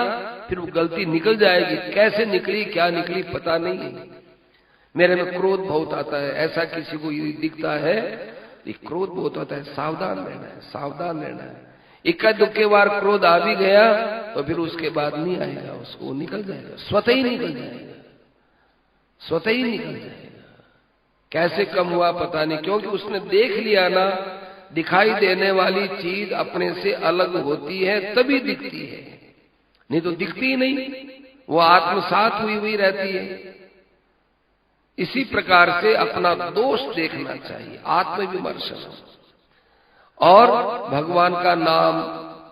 फिर वो गलती निकल जाएगी। कैसे निकली, क्या निकली पता नहीं। मेरे में क्रोध बहुत आता है, ऐसा किसी को ये दिखता है, ये क्रोध बहुत आता है, सावधान रहना है, सावधान रहना है। इक्का दुक्के बार क्रोध आ भी गया तो फिर उसके बाद नहीं आएगा, उसको निकल जाएगा, स्वतः ही निकल जाएगा, स्वतः ही निकल जाएगा। कैसे कम हुआ पता नहीं, क्योंकि उसने देख लिया ना, दिखाई देने वाली चीज अपने से अलग होती है तभी दिखती है, नहीं तो दिखती ही नहीं, वो आत्मसात हुई रहती है। इसी प्रकार से अपना दोष देखना चाहिए, आत्मविमर्शन, और भगवान का नाम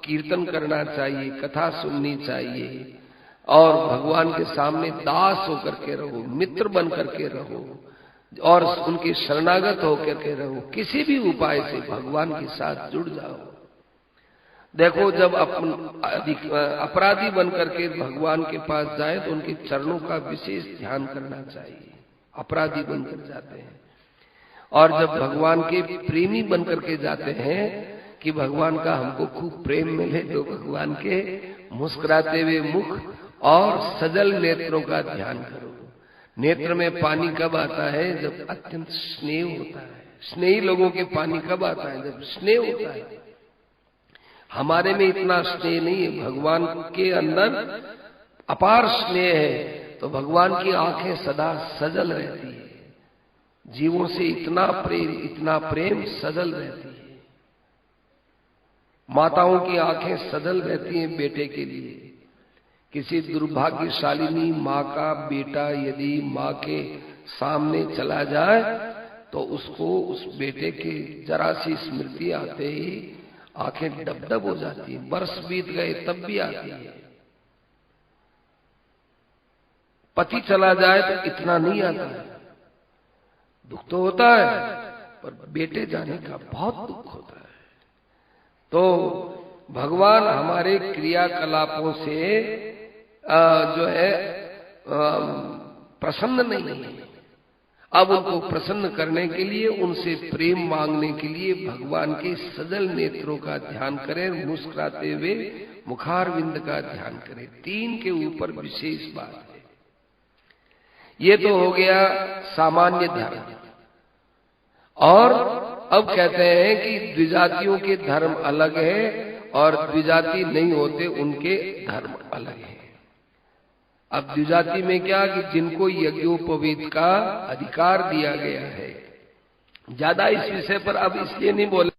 कीर्तन करना चाहिए, कथा सुननी चाहिए, और भगवान के सामने दास होकर के रहो, मित्र बन करके रहो, और उनके शरणागत होकर के रहो। किसी भी उपाय से भगवान के साथ जुड़ जाओ। देखो जब अपराधी बन करके भगवान के पास जाए तो उनके चरणों का विशेष ध्यान करना चाहिए। अपराधी बनकर जाते हैं, और जब भगवान के प्रेमी बनकर के जाते हैं कि भगवान का हमको खूब प्रेम मिले, तो भगवान के मुस्कुराते हुए मुख और सजल नेत्रों का ध्यान करो। नेत्र में पानी कब आता है, जब अत्यंत स्नेह होता है। स्नेही लोगों के पानी कब आता है, जब स्नेह होता है। हमारे में इतना स्नेह नहीं है, भगवान के अंदर अपार स्नेह है, तो भगवान की आंखें सदा सजल रहती है। जीवों से इतना प्रेम सजल रहती है। माताओं की आंखें सजल रहती हैं बेटे के लिए। किसी दुर्भाग्यशालिनी माँ का बेटा यदि माँ के सामने चला जाए तो उसको, उस बेटे के जरा सी स्मृति आते ही आंखें डबडब हो जाती है। बरस बीत गए तब भी आती है। पति चला जाए तो इतना नहीं आता है, दुख तो होता है, पर बेटे जाने का बहुत दुख होता है। तो भगवान हमारे क्रियाकलापों से जो है प्रसन्न नहीं है। अब उनको प्रसन्न करने के लिए, उनसे प्रेम मांगने के लिए भगवान के सजल नेत्रों का ध्यान करें, मुस्कुराते हुए मुखारविंद का ध्यान करें। 3 के ऊपर विशेष बात है। ये तो हो गया सामान्य धर्म। और अब कहते हैं कि द्विजातियों के धर्म अलग है और द्विजाति नहीं होते उनके धर्म अलग है। अब द्विजाति में क्या कि जिनको यज्ञोपवीत का अधिकार दिया गया है। ज्यादा इस विषय पर अब इसलिए नहीं बोले